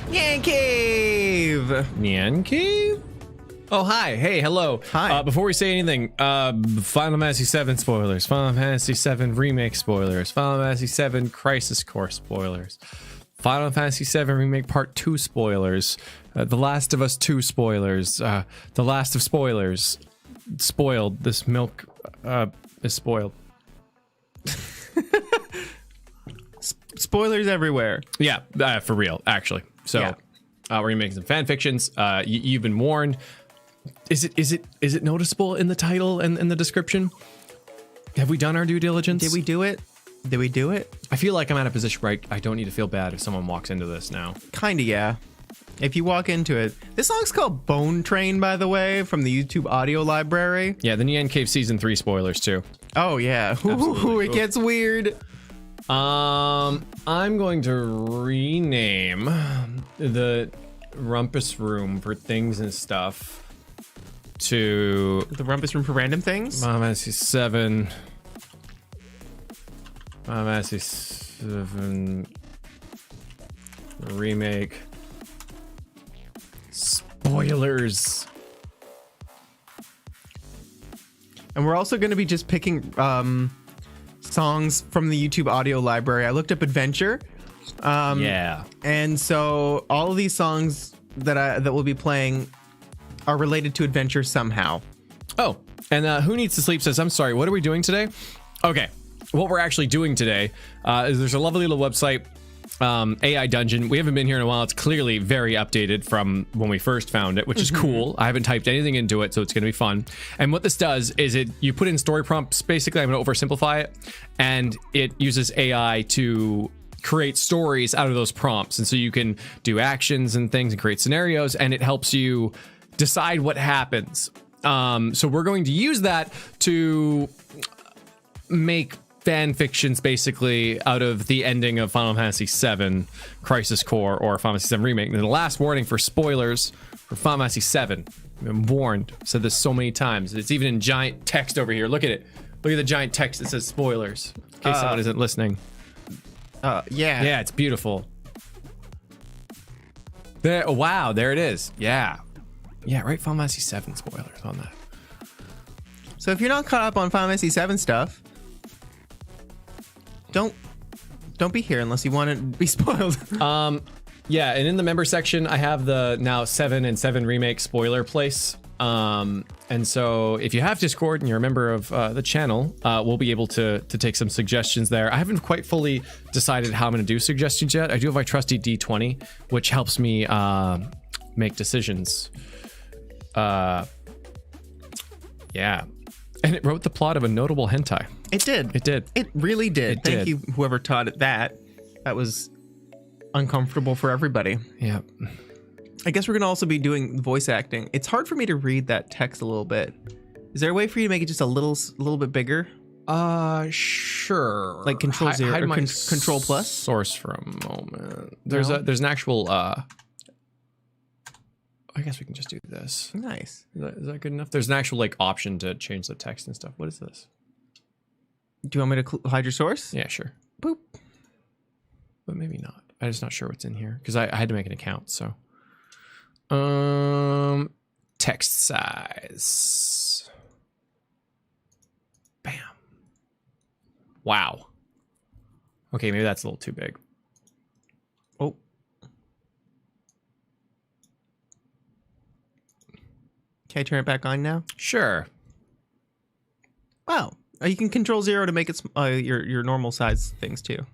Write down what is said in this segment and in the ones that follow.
NyanCave! NyanCave? Oh, hi. Hey, hello. Hi. Before we say anything, Final Fantasy VII spoilers, Final Fantasy VII Remake spoilers, Final Fantasy VII Crisis Core spoilers, Final Fantasy VII Remake Part 2 spoilers, The Last of Us 2 spoilers, The Last of Spoilers, spoiled. This milk is spoiled. Spoilers everywhere. Yeah, for real, actually. So, Yeah. we're gonna make some fan fictions. You've been warned. Is it noticeable in the title and in the description? Have we done our due diligence? Did we do it? Did we do it? I feel like I'm at a position where I don't need to feel bad if someone walks into this now. Kinda, yeah. If you walk into it. This song's called Bone Train, by the way, from the YouTube audio library. Yeah, the NyanCave Season 3 spoilers, too. Oh, yeah. Ooh, it gets weird. I'm going to rename the Rumpus Room for things and stuff to The Rumpus Room for random things? Final Fantasy 7. Final Fantasy 7 Remake spoilers. And we're also going to be just picking songs from the YouTube audio library. I looked up Adventure. Yeah. And so all of these songs that we'll be playing are related to Adventure somehow. Oh, and Who Needs to Sleep says, I'm sorry, what are we doing today? Okay, what we're actually doing today is there's a lovely little website, AI Dungeon. We haven't been here in a while. It's clearly very updated from when we first found it, which is cool. I haven't typed anything into it, so it's going to be fun. And what this does is you put in story prompts. Basically, I'm going to oversimplify it, and it uses AI to create stories out of those prompts. And so you can do actions and things and create scenarios, and it helps you decide what happens. So we're going to use that to make fan fictions basically out of the ending of Final Fantasy VII Crisis Core or Final Fantasy VII Remake. And the last warning for spoilers for Final Fantasy VII. I've been warned. I've said this so many times. It's even in giant text over here. Look at it. Look at the giant text that says spoilers. In case someone isn't listening. Yeah. Yeah, it's beautiful. There. Oh, wow, there it is. Yeah. Yeah, right. Final Fantasy VII spoilers on that. So if you're not caught up on Final Fantasy VII stuff, don't be here unless you want to be spoiled. Yeah, and in the member section, I have the now 7 and 7 Remake spoiler place. And so if you have Discord and you're a member of the channel, we'll be able to take some suggestions there. I haven't quite fully decided how I'm going to do suggestions yet. I do have my trusty D20, which helps me make decisions. Yeah. And it wrote the plot of a notable hentai. It did. It did. It really did. It Thank did. you, whoever taught it that. That was uncomfortable for everybody. Yeah. I guess we're going to also be doing voice acting. It's hard for me to read that text a little bit. Is there a way for you to make it just a little bit bigger? Sure. Like Control Zero hide or my Control Plus? Source for a moment. There's No? there's an actual I guess we can just do this. Nice. Is that good enough? There's an actual like option to change the text and stuff. What is this? Do you want me to hide your source? Yeah, sure. Boop. But maybe not. I'm just not sure what's in here because I had to make an account. So, text size. Bam. Wow. Okay, maybe that's a little too big. Oh. Can I turn it back on now? Sure. Wow. You can Control Zero to make it your normal size things too.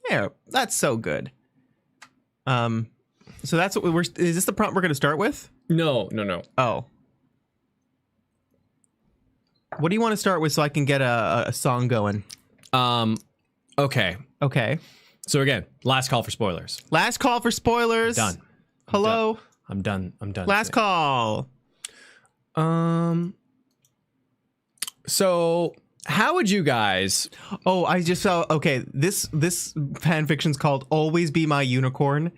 Yeah, that's so good. So that's what is this the prompt we're going to start with? No. Oh. What do you want to start with so I can get a song going? Okay. Okay. So again, last call for spoilers. Last call for spoilers. Done. Hello. I'm done. Last call. So how would you guys? Oh, I just saw. Okay, this fan fiction's called "Always Be My Unicorn,"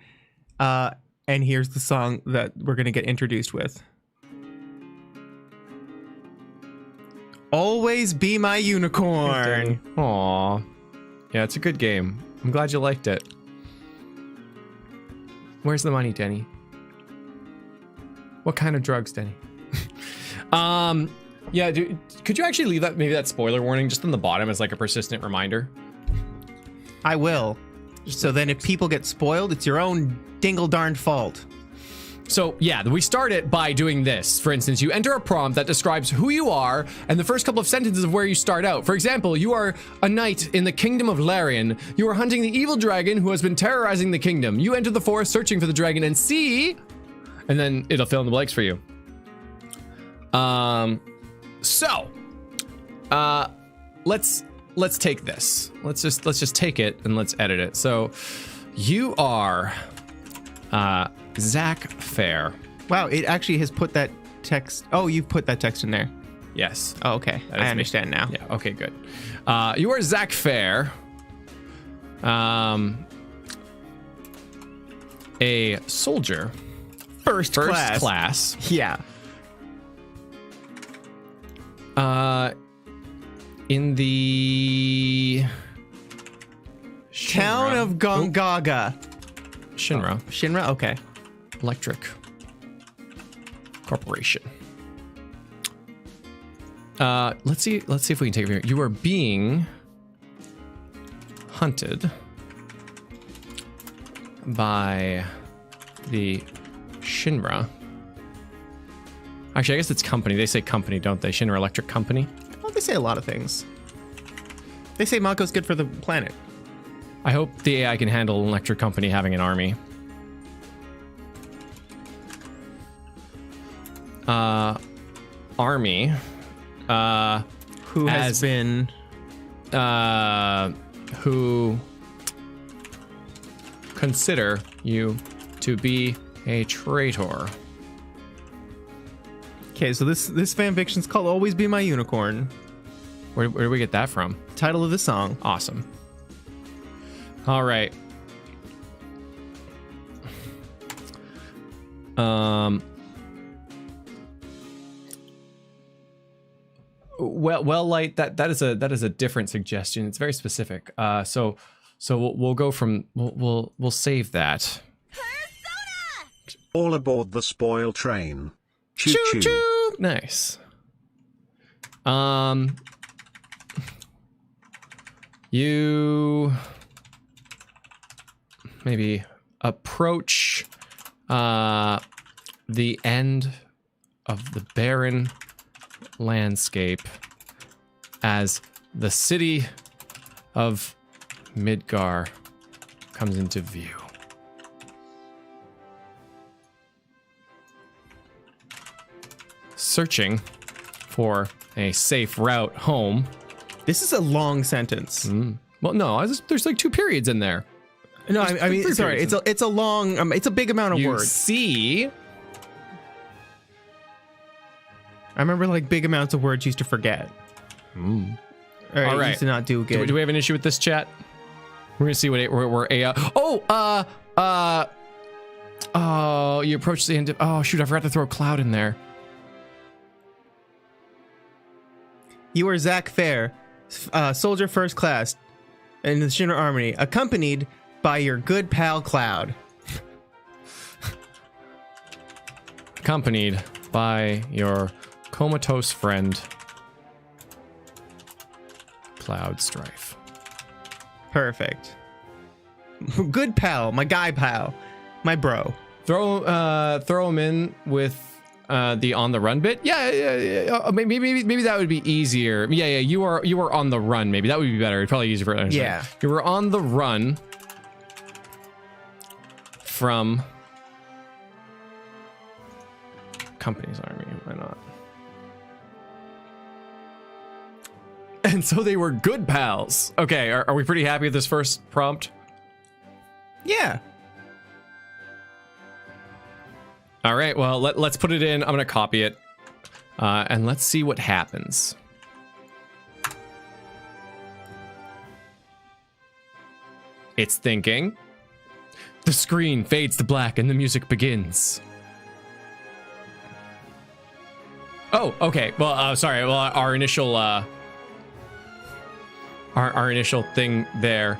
and here's the song that we're gonna get introduced with. Always be my unicorn. Aw. Yeah, it's a good game. I'm glad you liked it. Where's the money, Denny? What kind of drugs, Denny? Yeah, could you actually leave that, maybe that spoiler warning just on the bottom as like a persistent reminder? I will. So then if people get spoiled, it's your own dingle-darned fault. So yeah, we start it by doing this. For instance, you enter a prompt that describes who you are and the first couple of sentences of where you start out. For example, you are a knight in the kingdom of Larian. You are hunting the evil dragon who has been terrorizing the kingdom. You enter the forest searching for the dragon and see, and then it'll fill in the blanks for you. Let's take this. Let's just take it and let's edit it. So you are Zach Fair. Wow, it actually has put that text. Oh, you've put that text in there. Yes. Oh, okay. I understand now. Yeah. Okay. Good. You are Zach Fair. A soldier. First class. Yeah. In the town of Gongaga. Shinra. Shinra. Okay. Electric Corporation. Let's see if we can take it here. You are being hunted by the Shinra. Actually, I guess it's company. They say company, don't they? Shinra Electric Company. Well, they say a lot of things. They say Mako's good for the planet. I hope the AI can handle an electric company having an army. Army. Who has been... who consider you to be a traitor. Okay, so this fanfiction's called Always Be My Unicorn. Where do we get that from? Title of the song. Awesome. All right. Well, light, that is a different suggestion. It's very specific. So we'll go from we'll save that. All aboard the spoil train. Choo Choo choo. Nice. You maybe approach the end of the barren landscape as the city of Midgar comes into view. Searching for a safe route home. This is a long sentence. Well, no, there's like 2 periods in there. No, I mean, sorry, it's a long, it's a big amount of You words. see, I remember like big amounts of words used to forget. All right, used to not do good. Do we have an issue with this chat? We're gonna see what we're AI. Oh, you approach the end of. Oh shoot, I forgot to throw a cloud in there. You are Zach Fair, soldier first class in the Shinra Army, accompanied by your good pal Cloud. Accompanied by your comatose friend, Cloud Strife. Perfect. Good pal, my guy pal, my bro. Throw him in with the on the run bit. Yeah. Maybe that would be easier. Yeah. You were on the run. Maybe that would be better. It'd probably be easier for understand. Yeah. You were on the run from company's army. Why not? And so they were good pals. Okay. Are we pretty happy with this first prompt? Yeah. All right, well, let's put it in. I'm going to copy it. And let's see what happens. It's thinking. The screen fades to black and the music begins. Oh, okay. Well, sorry. Well, our initial our initial thing there.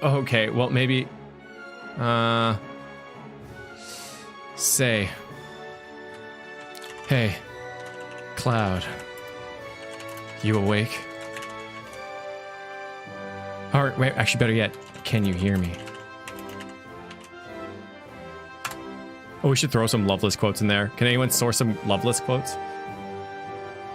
Okay. Well, maybe Say, hey, Cloud, you awake? Or wait, actually, better yet, can you hear me? Oh, we should throw some Loveless quotes in there. Can anyone source some Loveless quotes?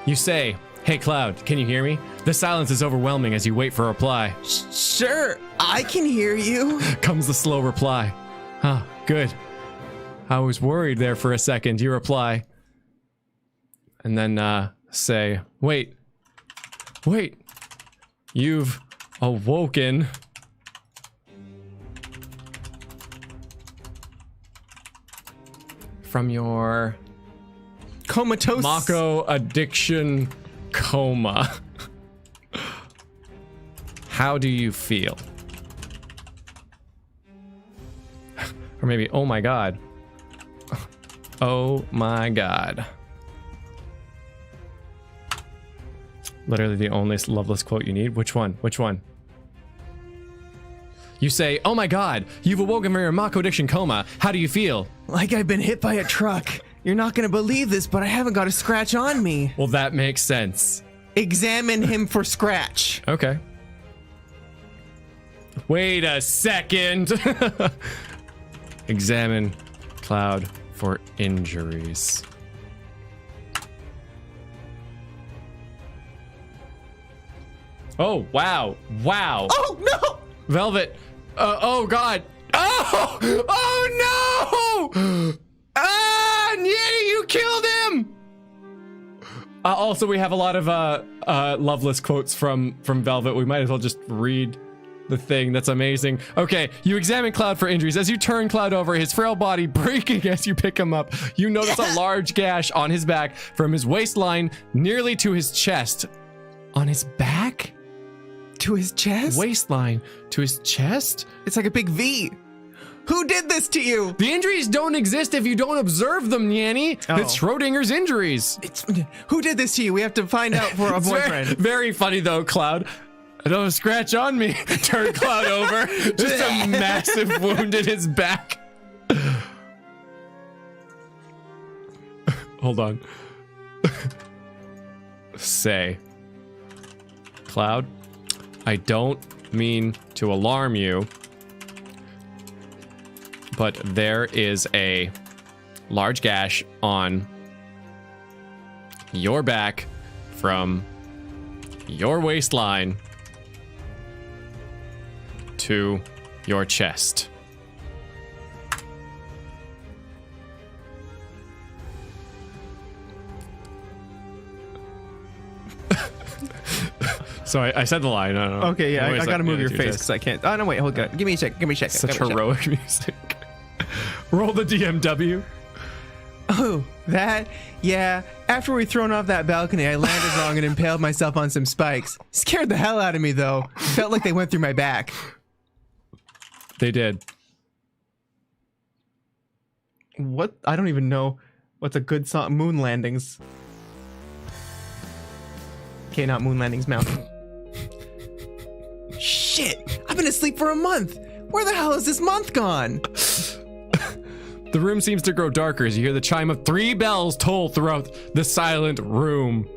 You say, hey, Cloud, can you hear me? The silence is overwhelming as you wait for a reply. Sure, I can hear you. Comes the slow reply. Huh, good. I was worried there for a second. You reply. And then say, wait. You've awoken. From your Comatose. Mako addiction coma. How do you feel? Or maybe, oh my god. Oh my god. Literally the only Loveless quote you need. Which one? You say, oh my god, you've awoken from your Mako addiction coma. How do you feel? Like I've been hit by a truck. You're not gonna believe this, but I haven't got a scratch on me. Well, that makes sense. Examine him for scratch. Okay. Wait a second. Examine Cloud for injuries. Oh, wow. Oh, no! Velvet. Oh, God. Oh no! Nyan, you killed him! Also, we have a lot of Loveless quotes from Velvet. We might as well just read the thing. That's amazing. Okay, you examine Cloud for injuries. As you turn Cloud over, his frail body breaking as you pick him up, you notice a large gash on his back from his waistline nearly to his chest. On his back? To his chest? Waistline to his chest? It's like a big V. Who did this to you? The injuries don't exist if you don't observe them, Nyanny. Oh. It's Schrodinger's injuries. Who did this to you? We have to find out for our boyfriend. Very funny though, Cloud. I don't have a scratch on me. Turn Cloud over. Just a massive wound in his back. Hold on. Say, Cloud, I don't mean to alarm you, but there is a large gash on your back from your waistline to your chest. So I said the line. I don't know. Okay, yeah, I gotta move your face because I can't. Oh no, wait, hold on. Give me a check. Such heroic music. Roll the DMW. Oh, that? Yeah. After we thrown off that balcony, I landed wrong and impaled myself on some spikes. Scared the hell out of me, though. Felt like they went through my back. They did. What? I don't even know what's a good song. Moon Landings. Okay, not Moon Landings Mountain. Shit! I've been asleep for a month! Where the hell is this month gone? The room seems to grow darker as you hear the chime of 3 bells toll throughout the silent room.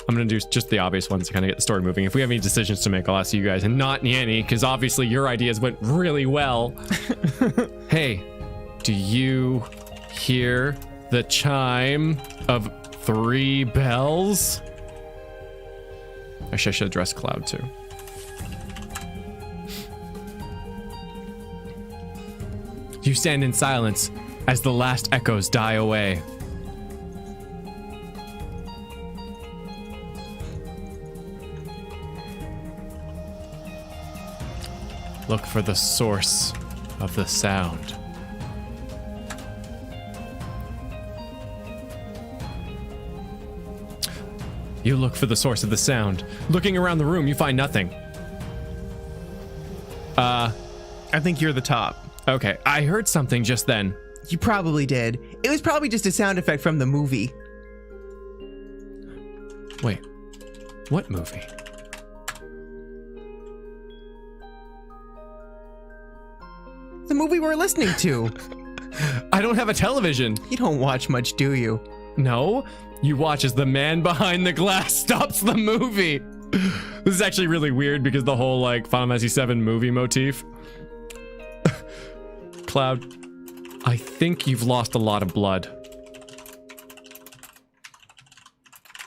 I'm gonna do just the obvious ones to kind of get the story moving. If we have any decisions to make, I'll ask you guys and not Nyanny, because obviously your ideas went really well. Hey, do you hear the chime of 3 bells? Actually, I should address Cloud too. You stand in silence as the last echoes die away. Look for the source of the sound. You look for the source of the sound. Looking around the room, you find nothing. I think you're the top. Okay, I heard something just then. You probably did. It was probably just a sound effect from the movie. Wait, what movie? the movie we're listening to. I don't have a television. You don't watch much, do you? No, you watch as the man behind the glass stops the movie. This is actually really weird because the whole like Final Fantasy VII movie motif. Cloud, I think you've lost a lot of blood.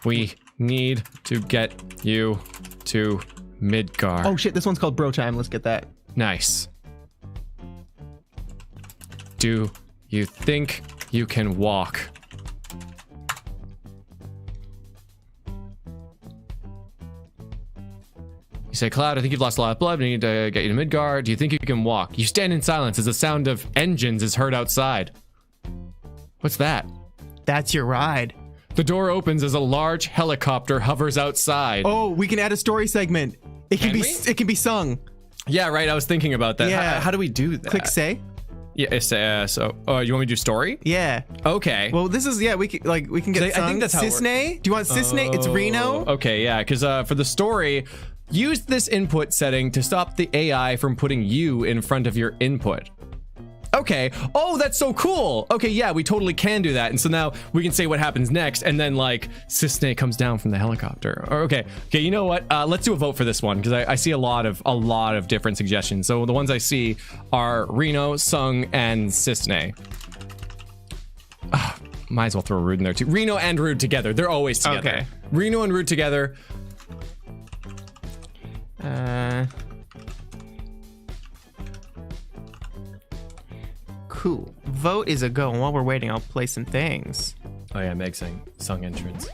We need to get you to Midgar. Oh shit, this one's called Bro Time. Let's get that. Nice. Do you think you can walk? You say, Cloud, I think you've lost a lot of blood. We need to get you to Midgar. Do you think you can walk? You stand in silence as the sound of engines is heard outside. What's that? That's your ride. The door opens as a large helicopter hovers outside. Oh, we can add a story segment. It can it can be sung. Yeah, right. I was thinking about that. Yeah. How do we do that? Click say. Yeah, it's, so you want me to do story? Yeah. Okay. Well, this is we can get sung. I think that's how it works. Cisne? Do you want Cisne? It's Reno. Okay, yeah, because for the story, use this input setting to stop the AI from putting you in front of your input. Okay. Oh, that's so cool. Okay, yeah, we totally can do that. And so now we can say what happens next, and then like Cisne comes down from the helicopter. Okay, you know what? Let's do a vote for this one because I see a lot of different suggestions. So the ones I see are Reno, Sung, and Cisne. Might as well throw Rude in there too. Reno and Rude together. They're always together. Okay. Reno and Rude together. Cool. Vote is a go, and while we're waiting, I'll play some things. Oh yeah, Meg saying Sung entrance.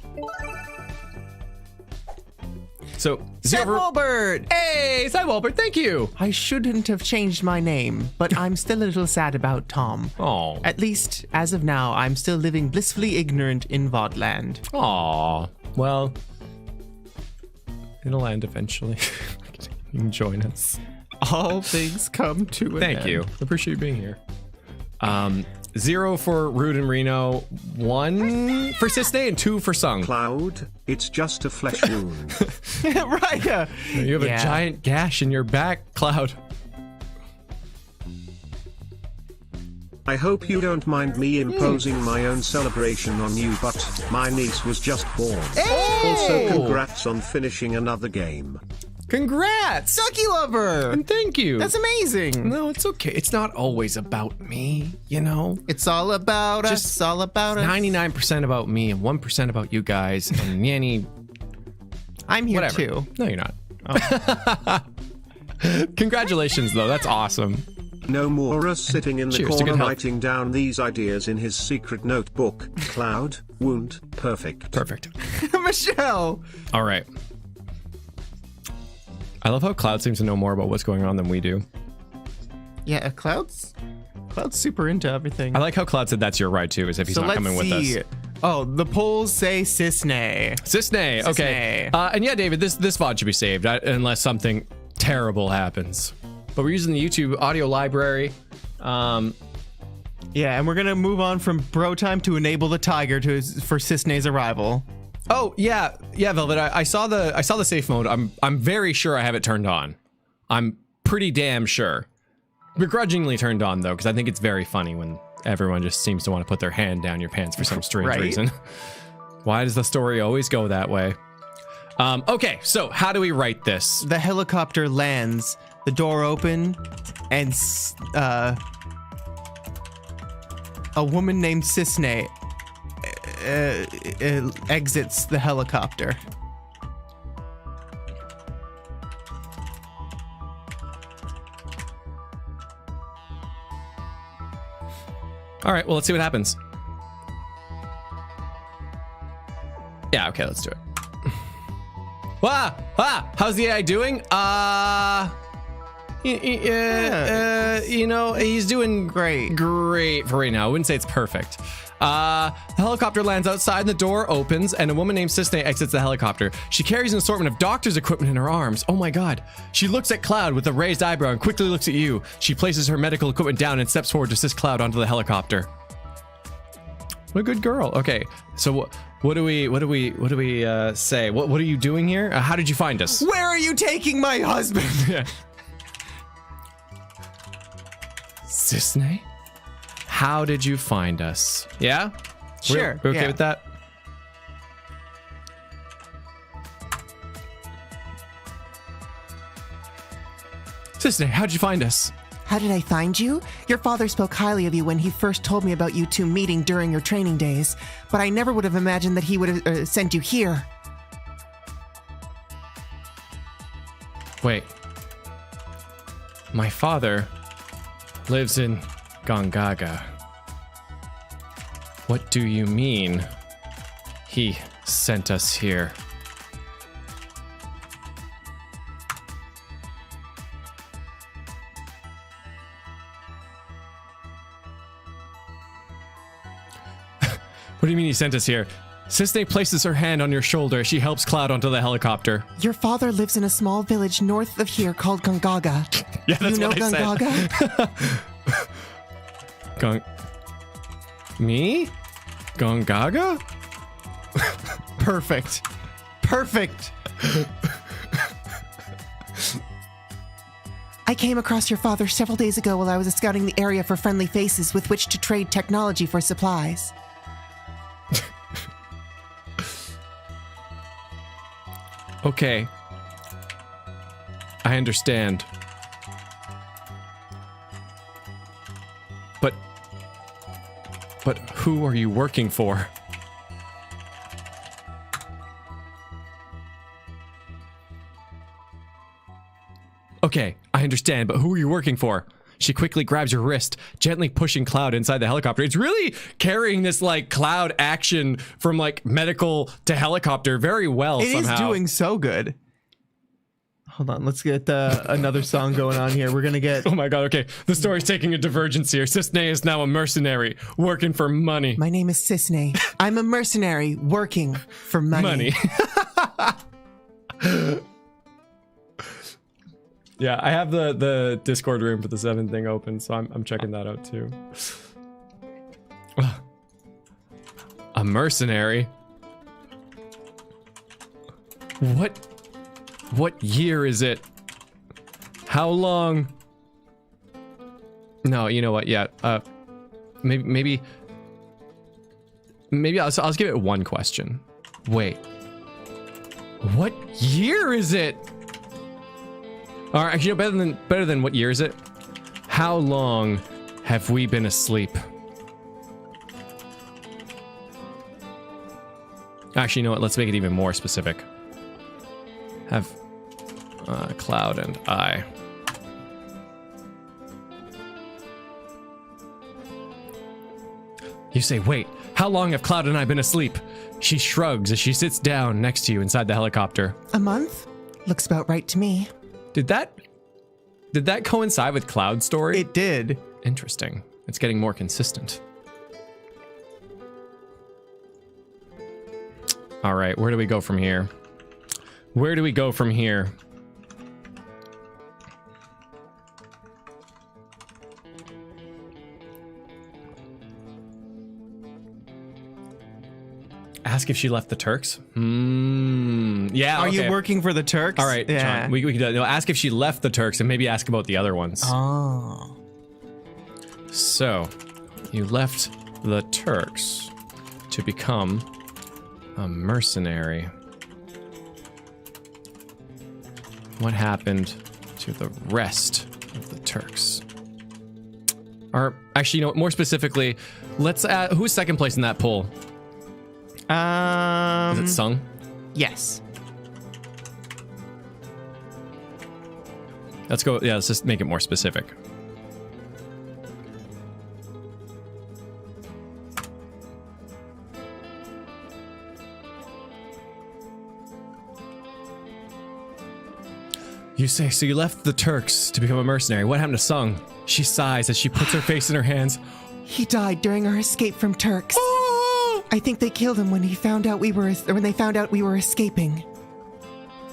So Seth Walbert! Hey, Seth Walbert, thank you. I shouldn't have changed my name, but I'm still a little sad about Tom. Oh. At least, as of now, I'm still living blissfully ignorant in Vodland. Aw. Well, it'll end eventually. You can join us. All things come to an end. Thank you. Appreciate you being here. 0 for Rude and Reno, 1 for Cisne, and 2 for Sung. Cloud, it's just a flesh wound. Right. You have a giant gash in your back, Cloud. I hope you don't mind me imposing my own celebration on you, but my niece was just born. Hey! Also, congrats on finishing another game. Congrats! Ducky Lover! And thank you. That's amazing. No, it's okay. It's not always about me, you know? It's all about us. It's all about us. 99% about me and 1% about you guys. And Nyanny. I'm here whatever. too. No, you're not. Oh. Congratulations, though. That's awesome. No more us sitting in the Cheers to good corner health. writing down these ideas in his secret notebook. Cloud, wound, perfect. Perfect. Michelle! All right. I love how Cloud seems to know more about what's going on than we do. Yeah, Cloud's super into everything. I like how Cloud said that's your ride too, as if he's not coming with us. Oh, the polls say Cisne. Cisne, okay. And yeah, David, this VOD should be saved unless something terrible happens. But we're using the YouTube audio library. Yeah, and we're gonna move on from Bro Time to enable the tiger for Cisne's arrival. Oh yeah, Velvet. I saw the safe mode. I'm very sure I have it turned on. I'm pretty damn sure. Begrudgingly turned on though, because I think it's very funny when everyone just seems to want to put their hand down your pants for some strange reason. Why does the story always go that way? Okay, so how do we write this? The helicopter lands, the door open, and a woman named Cisne exits the helicopter. All right, well, let's see what happens. Yeah, okay, let's do it. How's the AI doing? You know, he's doing great for right now. I wouldn't say it's perfect. The helicopter lands outside and the door opens and a woman named Cisne exits the helicopter. She carries an assortment of doctor's equipment in her arms. Oh my God. She looks at Cloud with a raised eyebrow and quickly looks at you. She places her medical equipment down and steps forward to assist Cloud onto the helicopter. What a good girl. Okay, so what do we say? What are you doing here? How did you find us? Where are you taking my husband? Yeah. Cisne? How did you find us? Yeah? Sure. We're okay yeah. with that? Cisne, how'd you find us? How did I find you? Your father spoke highly of you when he first told me about you two meeting during your training days, but I never would have imagined that he would have sent you here. Wait. My father lives in Gongaga. What do you mean he sent us here? What do you mean he sent us here? Cisne places her hand on your shoulder as she helps Cloud onto the helicopter. Your father lives in a small village north of here called Gongaga. Yeah, that's you know what I Gongaga? said. Me? Gongaga? Perfect. Perfect. I came across your father several days ago while I was scouting the area for friendly faces with which to trade technology for supplies. Okay. I understand. But who are you working for? Okay, I understand, but who are you working for? She quickly grabs your wrist, gently pushing Cloud inside the helicopter. It's really carrying this, like, Cloud action from, like, medical to helicopter very well somehow. It is doing so good. Hold on, let's get another song going on here. We're going to get... Oh my god, okay. The story's taking a divergence here. Cisne is now a mercenary, working for money. My name is Cisne. I'm a mercenary working for money. Yeah, I have the Discord room for the 7 thing open, so I'm checking that out too. A mercenary? What year is it? How long? No, you know what? Yeah, maybe I'll give it one question. Wait, what year is it? All right, actually, you know, better than what year is it? How long have we been asleep? Actually, you know what? Let's make it even more specific. Have Cloud and I. You say, wait, how long have Cloud and I been asleep? She shrugs as she sits down next to you inside the helicopter. A month? Looks about right to me. Did that coincide with Cloud's story? It did. Interesting. It's getting more consistent. All right, where do we go from here? Where do we go from here? Ask if she left the Turks? Yeah, Are okay. you working for the Turks? All right, yeah. John. We can no, ask if she left the Turks and maybe ask about the other ones. Oh. So, you left the Turks to become a mercenary. What happened to the rest of the Turks? Or actually, you know what, more specifically, let's who's second place in that poll? Is it Sung? Yes. Let's go. Yeah, let's just make it more specific. You say, so you left the Turks to become a mercenary. What happened to Sung? She sighs as she puts her face in her hands. He died during our escape from Turks. I think they killed him when they found out we were escaping.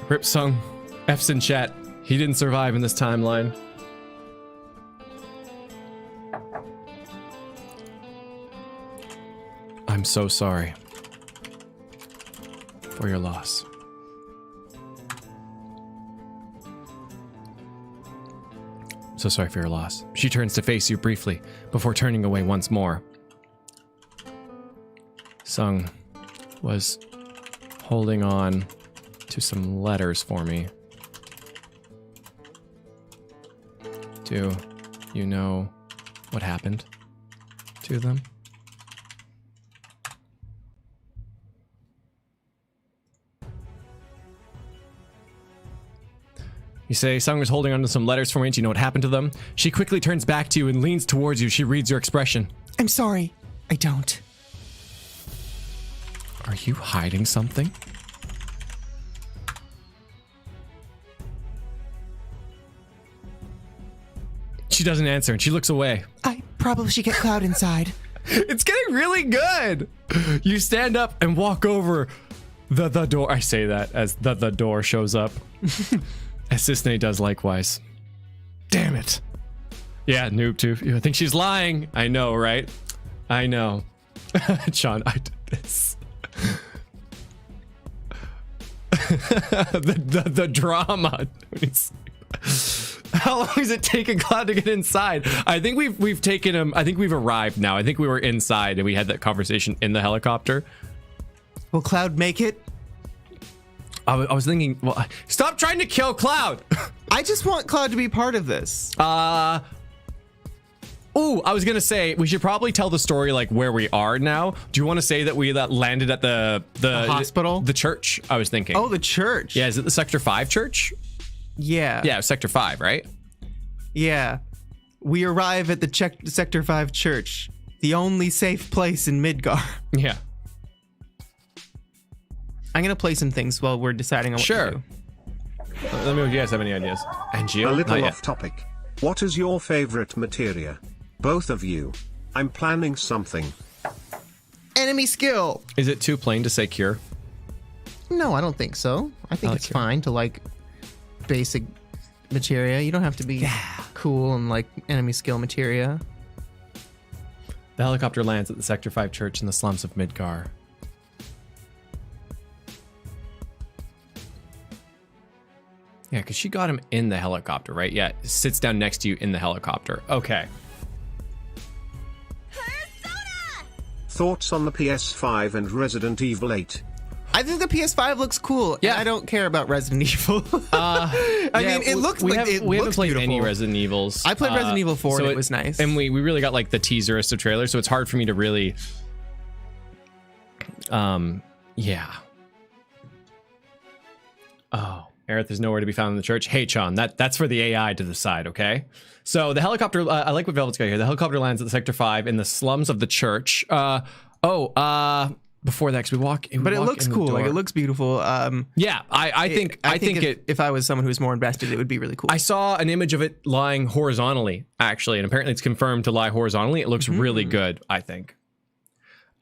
Rip Sung. F's in chat. He didn't survive in this timeline. I'm so sorry for your loss. So sorry for your loss. She turns to face you briefly before turning away once more. Sung was holding on to some letters for me. Do you know what happened to them? You say, Sung was holding on to some letters for me. Do you know what happened to them? She quickly turns back to you and leans towards you. She reads your expression. I'm sorry. I don't. Are you hiding something? She doesn't answer and she looks away. I probably should get Cloud inside. It's getting really good. You stand up and walk over the door. I say that as the door shows up. As Sisney does likewise. Damn it. Yeah, noob too. I think she's lying. I know, right? I know. Sean, I did this. the drama. How long does it take a Cloud to get inside? I think we've taken him. I think we've arrived now. I think we were inside and we had that conversation in the helicopter. Will Cloud make it? I was thinking, well, stop trying to kill Cloud. I just want Cloud to be part of this. I was gonna say we should probably tell the story like where we are now. Do you want to say that we landed at the hospital, the church? I was thinking. Oh, the church. Yeah, is it the Sector 5 church? Yeah. Yeah, Sector 5, right? Yeah. We arrive at the Sector 5 church, the only safe place in Midgar. Yeah. I'm gonna play some things while we're deciding on what to do. Let me know if you guys have any ideas. And you? A little Not yet. off topic. What is your favorite materia? Both of you. I'm planning something. Enemy skill. Is it too plain to say cure? No, I don't think so. I think like it's it. fine to like basic materia. You don't have to be cool and like enemy skill materia. The helicopter lands at the Sector 5 church in the slums of Midgar. Yeah, because she got him in the helicopter, right? Yeah, sits down next to you in the helicopter. Okay. Thoughts on the PS5 and Resident Evil 8? I think the PS5 looks cool. Yeah. And I don't care about Resident Evil. I mean, it looks we like it we haven't looks played beautiful. any Resident Evils. I played Resident Evil 4 and it was nice. And we really got like the teaserist of trailer, so it's hard for me to really yeah. Oh, Aerith is nowhere to be found in the church. Hey, Sean, that's for the AI to decide, okay? So the helicopter, I like what Velvet's got here. The helicopter lands at the Sector 5 in the slums of the church. Before that, because we walk but it looks cool. Like it looks beautiful. Yeah, I think if I was someone who's more invested, it would be really cool. I saw an image of it lying horizontally, actually, and apparently it's confirmed to lie horizontally. It looks really good, I think.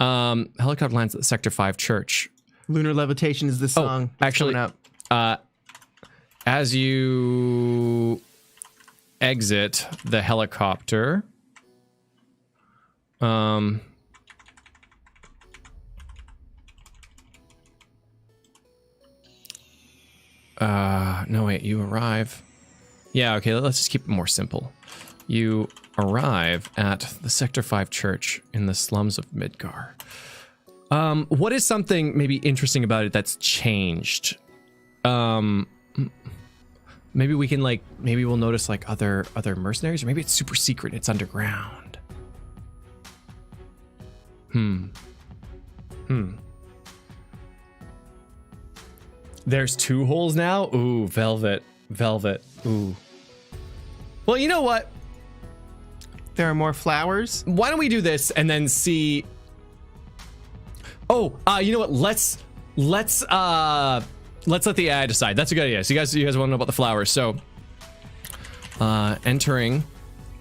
Helicopter lands at the Sector 5 church. Lunar Levitation is the song. that's actually, coming up. As you exit the helicopter, no wait, you arrive. Yeah, okay, let's just keep it more simple. You arrive at the Sector 5 church in the slums of Midgar. What is something maybe interesting about it that's changed? Maybe we can maybe we'll notice like other mercenaries, or maybe it's super secret, it's underground. There's 2 holes now? Ooh, velvet. Ooh. Well, you know what? There are more flowers. Why don't we do this and then see? Oh, you know what? Let's let the AI decide. That's a good idea. So you guys want to know about the flowers. So, entering.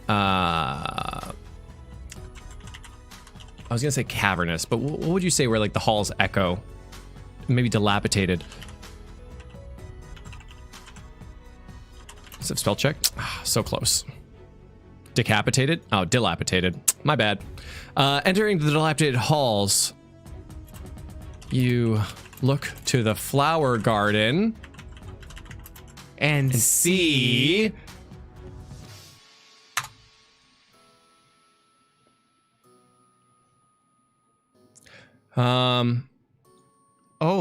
I was gonna say cavernous, but what would you say where like the halls echo? Maybe dilapidated. Is it spell check? So close. Decapitated? Oh, dilapidated. My bad. Entering the dilapidated halls, you look to the flower garden And see Oh,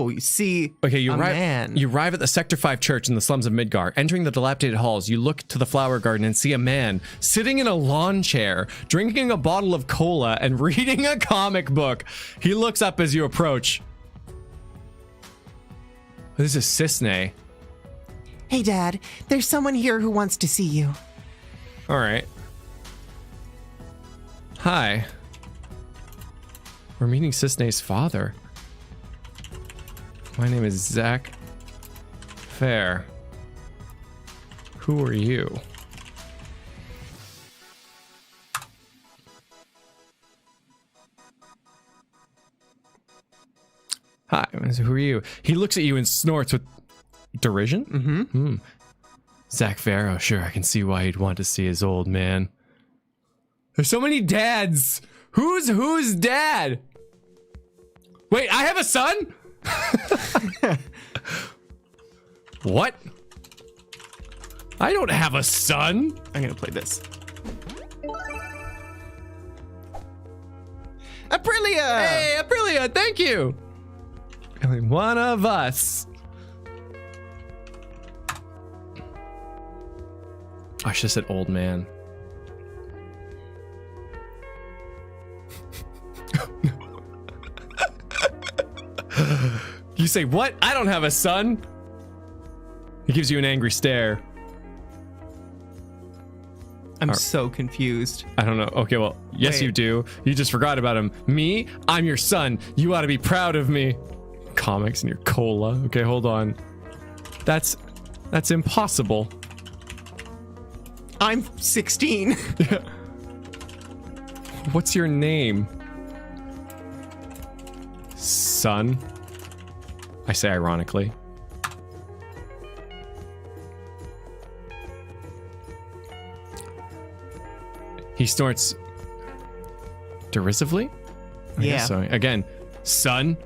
you see. Okay, you a arrive. man. You arrive at the Sector 5 church in the slums of Midgar. Entering the dilapidated halls, you look to the flower garden and see a man sitting in a lawn chair, drinking a bottle of cola and reading a comic book. He looks up as you approach. This is Cisne. Hey, Dad, there's someone here who wants to see you. All right. Hi. We're meeting Cisne's father. My name is Zach Fair. Who are you? Hi, who are you? He looks at you and snorts with derision? Mm-hmm. Zach Fair, oh sure, I can see why he'd want to see his old man. There's so many dads! Who's dad? Wait, I have a son? What? I don't have a son. I'm gonna play this. Aprilia! Hey, Aprilia, thank you. Only one of us. I should have said old man. You say, what? I don't have a son. He gives you an angry stare. I'm so confused. I don't know. Okay, well, yes, Wait. you do. You just forgot about him. Me? I'm your son. You ought to be proud of me. Comics and your cola. Okay, hold on. That's impossible. I'm 16. What's your name? Son? I say ironically. He snorts derisively? I Yeah. guess so. Again, son?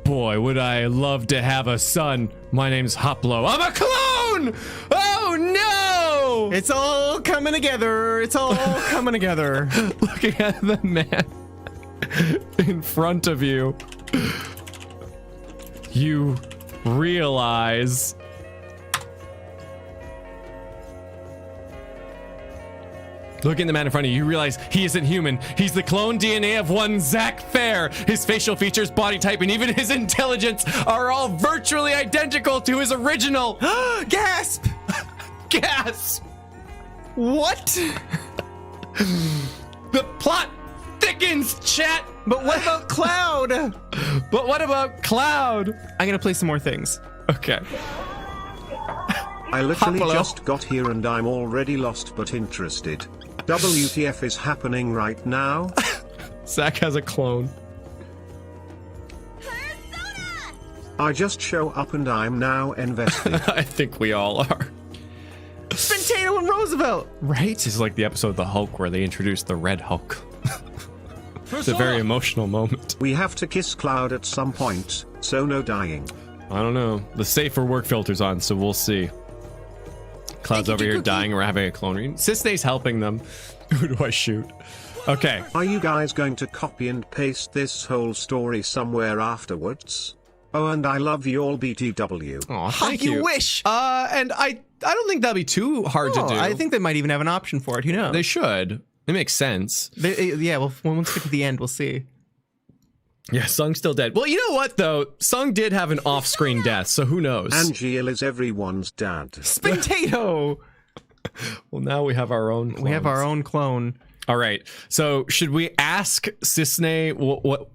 Boy, would I love to have a son. My name's Hoplo. I'm a clone! Oh no! It's all coming together. It's all coming together. Looking at the man in front of you, you realize looking at the man in front of you, you realize he isn't human. He's the clone DNA of one Zach Fair. His facial features, body type, and even his intelligence are all virtually identical to his original. Gasp! Gasp! What? The plot thickens, chat. But what about Cloud? But what about Cloud? I'm gonna play some more things. Okay. I literally Hoplo. just got here and I'm already lost but interested. WTF is happening right now? Zach has a clone. I just show up and I'm now invested. I think we all are. Potato and Roosevelt. Right? This is like the episode of the Hulk where they introduced the Red Hulk. It's a very emotional moment. We have to kiss Cloud at some point, so no dying. I don't know. The safer work filter's on, so we'll see. Cloud's over here dying. We're having a clone read. Cisne's helping them. Who do I shoot? Okay. Are you guys going to copy and paste this whole story somewhere afterwards? Oh, and I love you all, BTW. Aw, thank you. You wish. And I don't think that'll be too hard to Oh, do. I think they might even have an option for it. Who knows? they should. It makes sense. Yeah, well, when we get to the end, we'll see. Yeah, Sung's still dead. Well, you know what, though? Sung did have an off-screen death, so who knows? Angeal is everyone's dad. Potato. Well, now we have our own We have our own clone. All right. So should we ask Cisne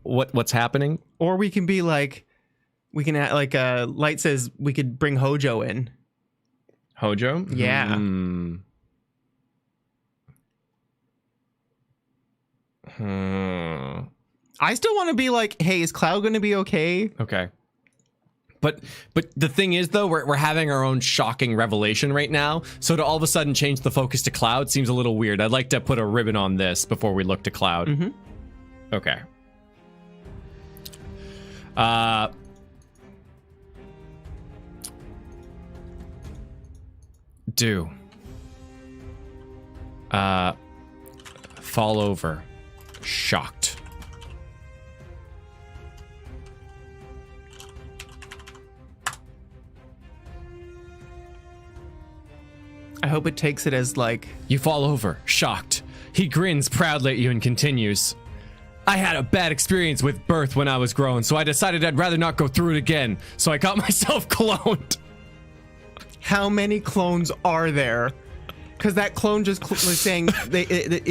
what's happening? Or we can be like, we can act like Light says we could bring Hojo in. Hojo? Yeah. I still want to be like, hey, is Cloud going to be okay? Okay. But the thing is, though, we're having our own shocking revelation right now. So to all of a sudden change the focus to Cloud seems a little weird. I'd like to put a ribbon on this before we look to Cloud. Mm-hmm. Okay. Fall over. Shocked. I hope it takes it as like... You fall over, shocked. He grins proudly at you and continues. I had a bad experience with birth when I was growing, so I decided I'd rather not go through it again. So I got myself cloned. How many clones are there? Because that clone just was saying he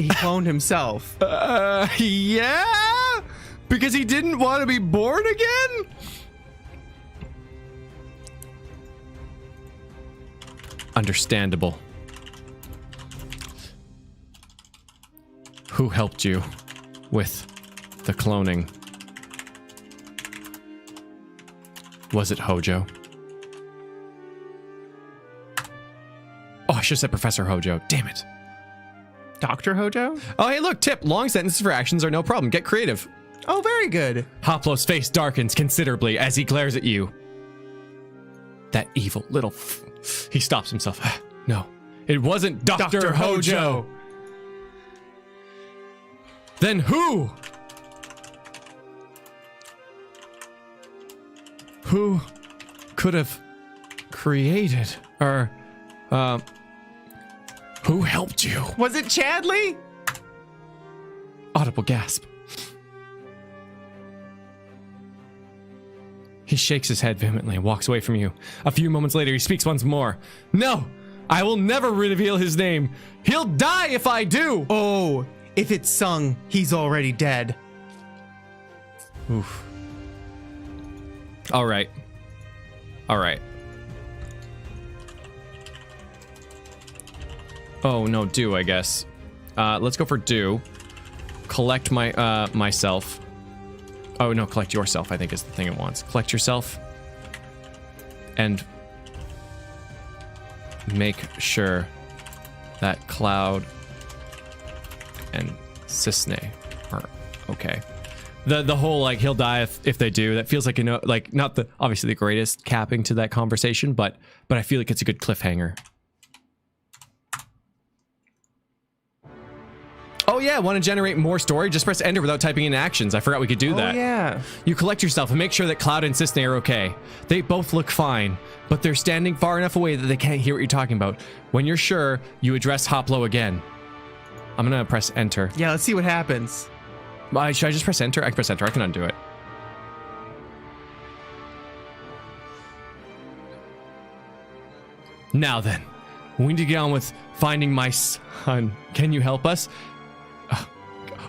cloned himself. Yeah? Because he didn't want to be born again? Understandable. Who helped you with the cloning? Was it Hojo? Oh, I should have said Professor Hojo. Damn it. Dr. Hojo? Oh, hey, look, tip. Long sentences for actions are no problem. Get creative. Oh, very good. Hoplo's face darkens considerably as he glares at you. That evil little... He stops himself. No, it wasn't Dr. Hojo. Then who? Who could have created or who helped you? Was it Chadley? Audible gasp. He shakes his head vehemently and walks away from you. A few moments later, he speaks once more. No, I will never reveal his name. He'll die if I do. Oh, if it's Sung, he's already dead. Oof. All right. All right. Oh, no, do, I guess. Let's go for do. Collect my myself. Oh, no, collect yourself, I think is the thing it wants. Collect yourself. And make sure that Cloud and Cisne are okay. The whole, like, he'll die if they do, that feels like, you know, like, not the, obviously the greatest capping to that conversation, but I feel like it's a good cliffhanger. Oh yeah, want to generate more story? Just press enter without typing in actions. I forgot we could do that. Oh yeah. You collect yourself and make sure that Cloud and Cisne are okay. They both look fine, but they're standing far enough away that they can't hear what you're talking about. When you're sure, you address Hoplo again. I'm gonna press enter. Yeah, let's see what happens. Should I just press enter? I can press enter. I can undo it. Now then, we need to get on with finding my son. Can you help us?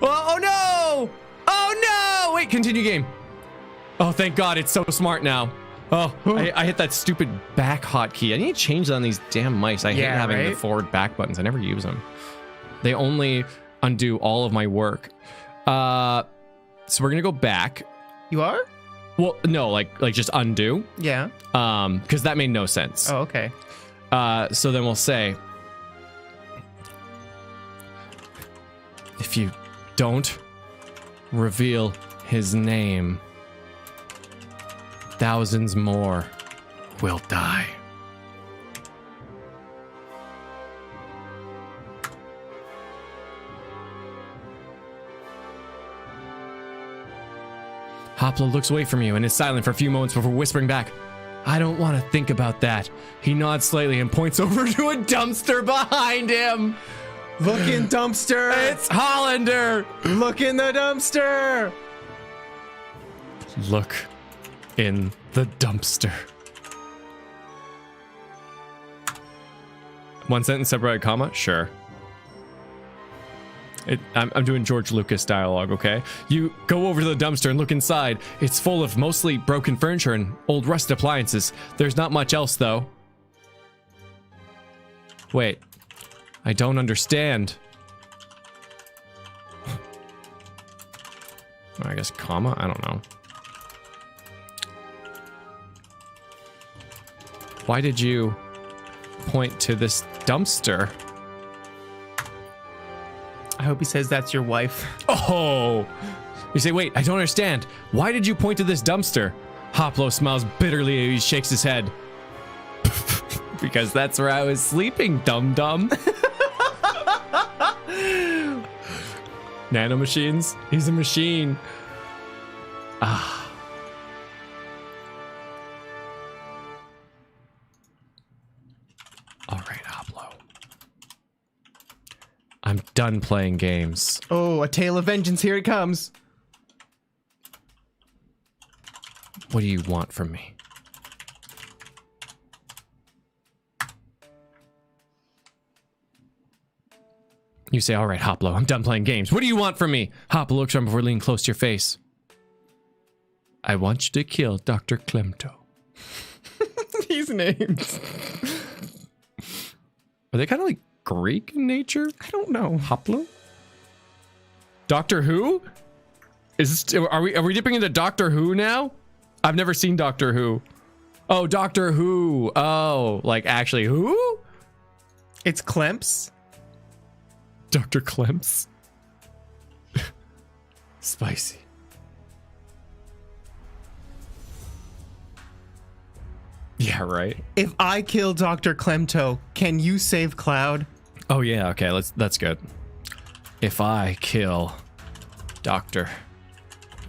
Oh no! Oh no! Wait, continue game. Oh, thank God, it's so smart now. Oh, I hit that stupid back hotkey. I need to change that on these damn mice. I hate having the forward back buttons. I never use them. They only undo all of my work. So we're gonna go back. You are? Well, no, like just undo. Yeah. Because that made no sense. Oh, okay. So then we'll say, if you don't reveal his name, thousands more will die. Hoplo looks away from you and is silent for a few moments before whispering back, I don't want to think about that. He nods slightly and points over to a dumpster behind him. Look in dumpster. It's Hollander. Look in the dumpster. Look in the dumpster. One sentence separated comma? Sure. I'm doing George Lucas dialogue, okay? You go over to the dumpster and look inside. It's full of mostly broken furniture and old rusted appliances. There's not much else, though. Wait. I don't understand. I guess comma? I don't know. Why did you point to this dumpster? I hope he says that's your wife. Oh! You say, wait, I don't understand. Why did you point to this dumpster? Hoplo smiles bitterly as he shakes his head. Because that's where I was sleeping, dum-dum. Nanomachines? He's a machine. Ah. All right, Hoplo. I'm done playing games. Oh, a tale of vengeance. Here it comes. What do you want from me? You say, all right, Hoplo, I'm done playing games. What do you want from me? Hoplo looks around before leaning close to your face. I want you to kill Dr. Klemto. These names. Are they kind of like Greek in nature? I don't know. Hoplo? Doctor Who? Is this, are we dipping into Doctor Who now? I've never seen Doctor Who. Oh, Doctor Who. Oh, like actually who? It's Klemps. Dr. Klemps. Spicy. Yeah, right. If I kill Dr. Klemto, can you save Cloud? Oh yeah, okay, that's good. If I kill Dr.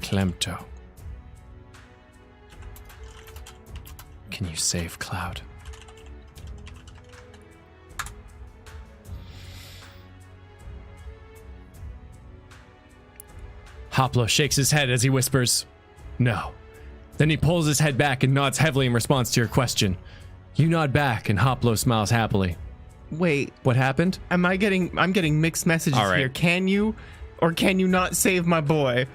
Klemto, can you save Cloud? Hoplo shakes his head as he whispers, no. Then he pulls his head back and nods heavily in response to your question. You nod back and Hoplo smiles happily. Wait, What happened? I'm getting mixed messages All right. here. Can you or can you not save my boy?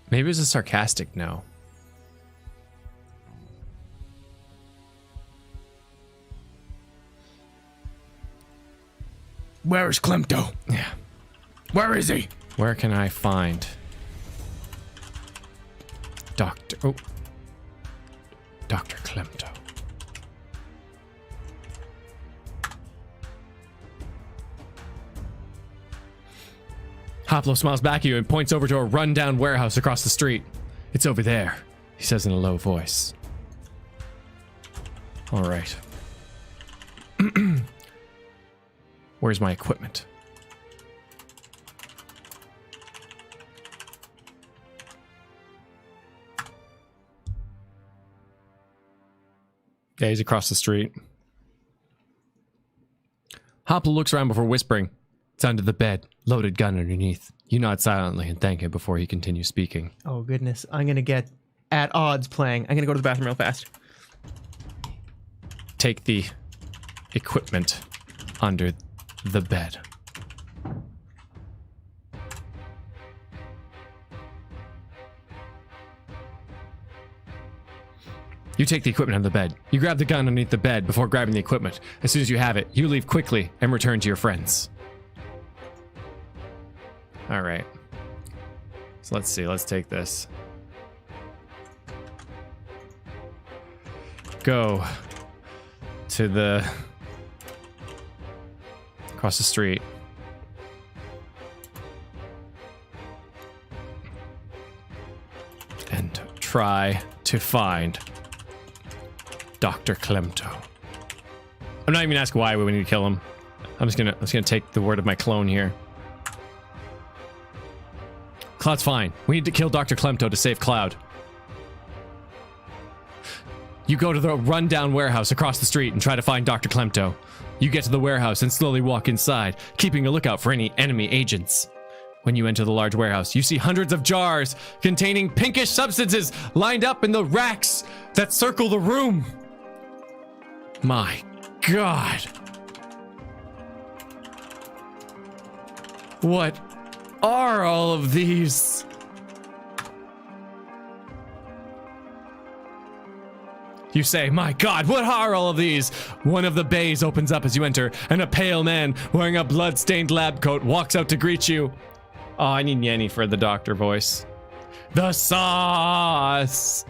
Maybe it was a sarcastic no. Where is Klemto? Yeah. Where is he? Where can I find Dr. Klemto? Hoplo smiles back at you and points over to a rundown warehouse across the street. It's over there, he says in a low voice. All right. Where's my equipment? Yeah, he's across the street. Hoplo looks around before whispering. It's under the bed, loaded gun underneath. You nod silently and thank him before he continues speaking. Oh goodness, I'm gonna get at odds playing. I'm gonna go to the bathroom real fast. Take the equipment under the bed. You take the equipment under the bed. You grab the gun underneath the bed before grabbing the equipment. As soon as you have it, you leave quickly and return to your friends. All right. So let's see. Let's take this. Go to the across the street. And try to find Dr. Klemto. I'm not even gonna ask why we need to kill him. I'm just gonna take the word of my clone here. Cloud's fine. We need to kill Dr. Klemto to save Cloud. You go to the rundown warehouse across the street and try to find Dr. Klemto. You get to the warehouse and slowly walk inside, keeping a lookout for any enemy agents. When you enter the large warehouse, you see hundreds of jars containing pinkish substances lined up in the racks that circle the room. My God. What are all of these? You say, my God, what are all of these? One of the bays opens up as you enter, and a pale man wearing a blood-stained lab coat walks out to greet you. Oh, I need Nyanny for the doctor voice. The sauce!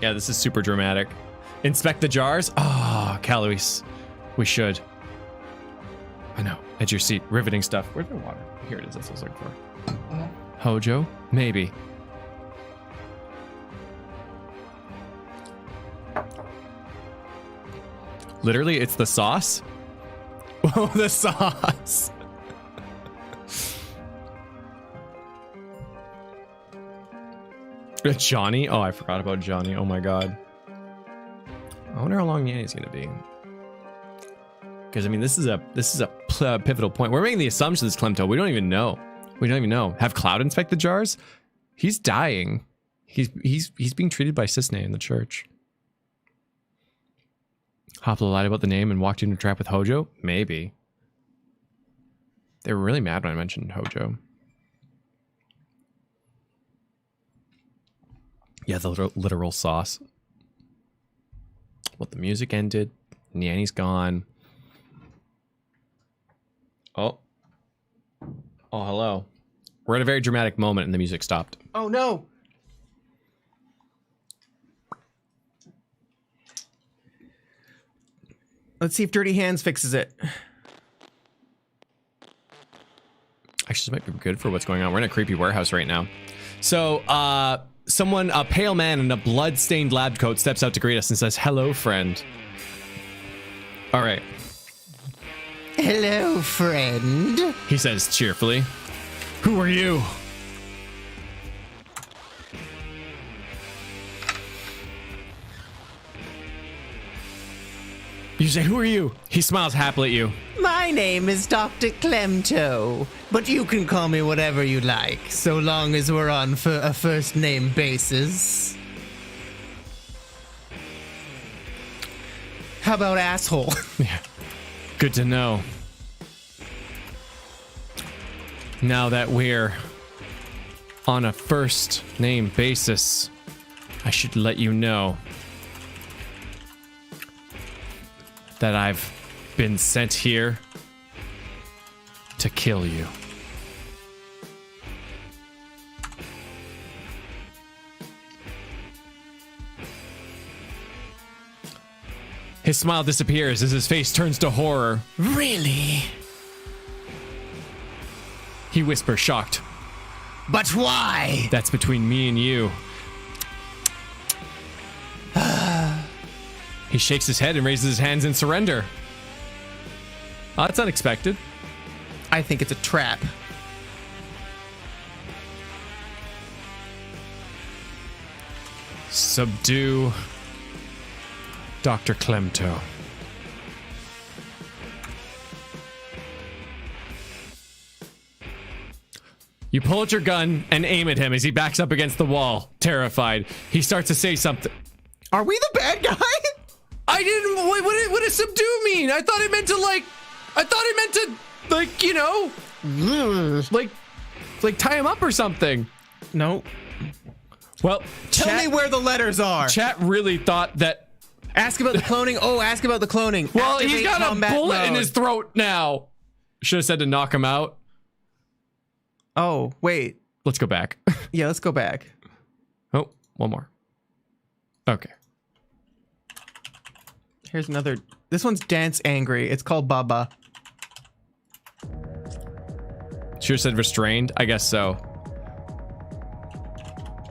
Yeah, this is super dramatic. Inspect the jars? Ah, oh, Calois. We should. I know. At your seat. Riveting stuff. Where's my water? Here it is. That's what I was looking for. Hojo? Maybe. Literally, it's the sauce? Oh, the sauce. Johnny? Oh, I forgot about Johnny. Oh my god. I wonder how long Nyan's gonna be. Because I mean, this is a pivotal point. We're making the assumption this Klemto. We don't even know. We don't even know. Have Cloud inspect the jars? He's dying. He's being treated by Cisne in the church. Hopla lied about the name and walked into a trap with Hojo? Maybe. They were really mad when I mentioned Hojo. Yeah, the literal sauce. Well, the music ended. Nyanny's gone. Oh. Oh, hello. We're at a very dramatic moment and the music stopped. Oh, no. Let's see if Dirty Hands fixes it. Actually, this might be good for what's going on. We're in a creepy warehouse right now. So, someone, a pale man in a blood-stained lab coat steps out to greet us and says, "Hello, friend." All right. Hello, friend. He says cheerfully. Who are you? You say, who are you? He smiles happily at you. My name is Dr. Klemto, but you can call me whatever you like, so long as we're on a first name basis. How about asshole? Yeah. Good to know. Now that we're on a first name basis, I should let you know that I've been sent here to kill you. His smile disappears as his face turns to horror. Really? He whispers, shocked. But why? That's between me and you. He shakes his head and raises his hands in surrender. Oh, that's unexpected. I think it's a trap. Subdue Dr. Klemto. You pull out your gun and aim at him as he backs up against the wall, terrified. He starts to say something. Are we the bad guy? I didn't. What does subdue mean? I thought it meant to you know, like tie him up or something. No. Well, Tell me where the letters are. Chat really thought that. Ask about the cloning. Oh, ask about the cloning. Well, Activate he's got a combat bullet in mode. his throat now. Should have said to knock him out. Oh, wait. Let's go back. Yeah, let's go back. Oh, one more. Okay. Here's another. This one's Dance Angry. It's called Baba. Should have said restrained. I guess so.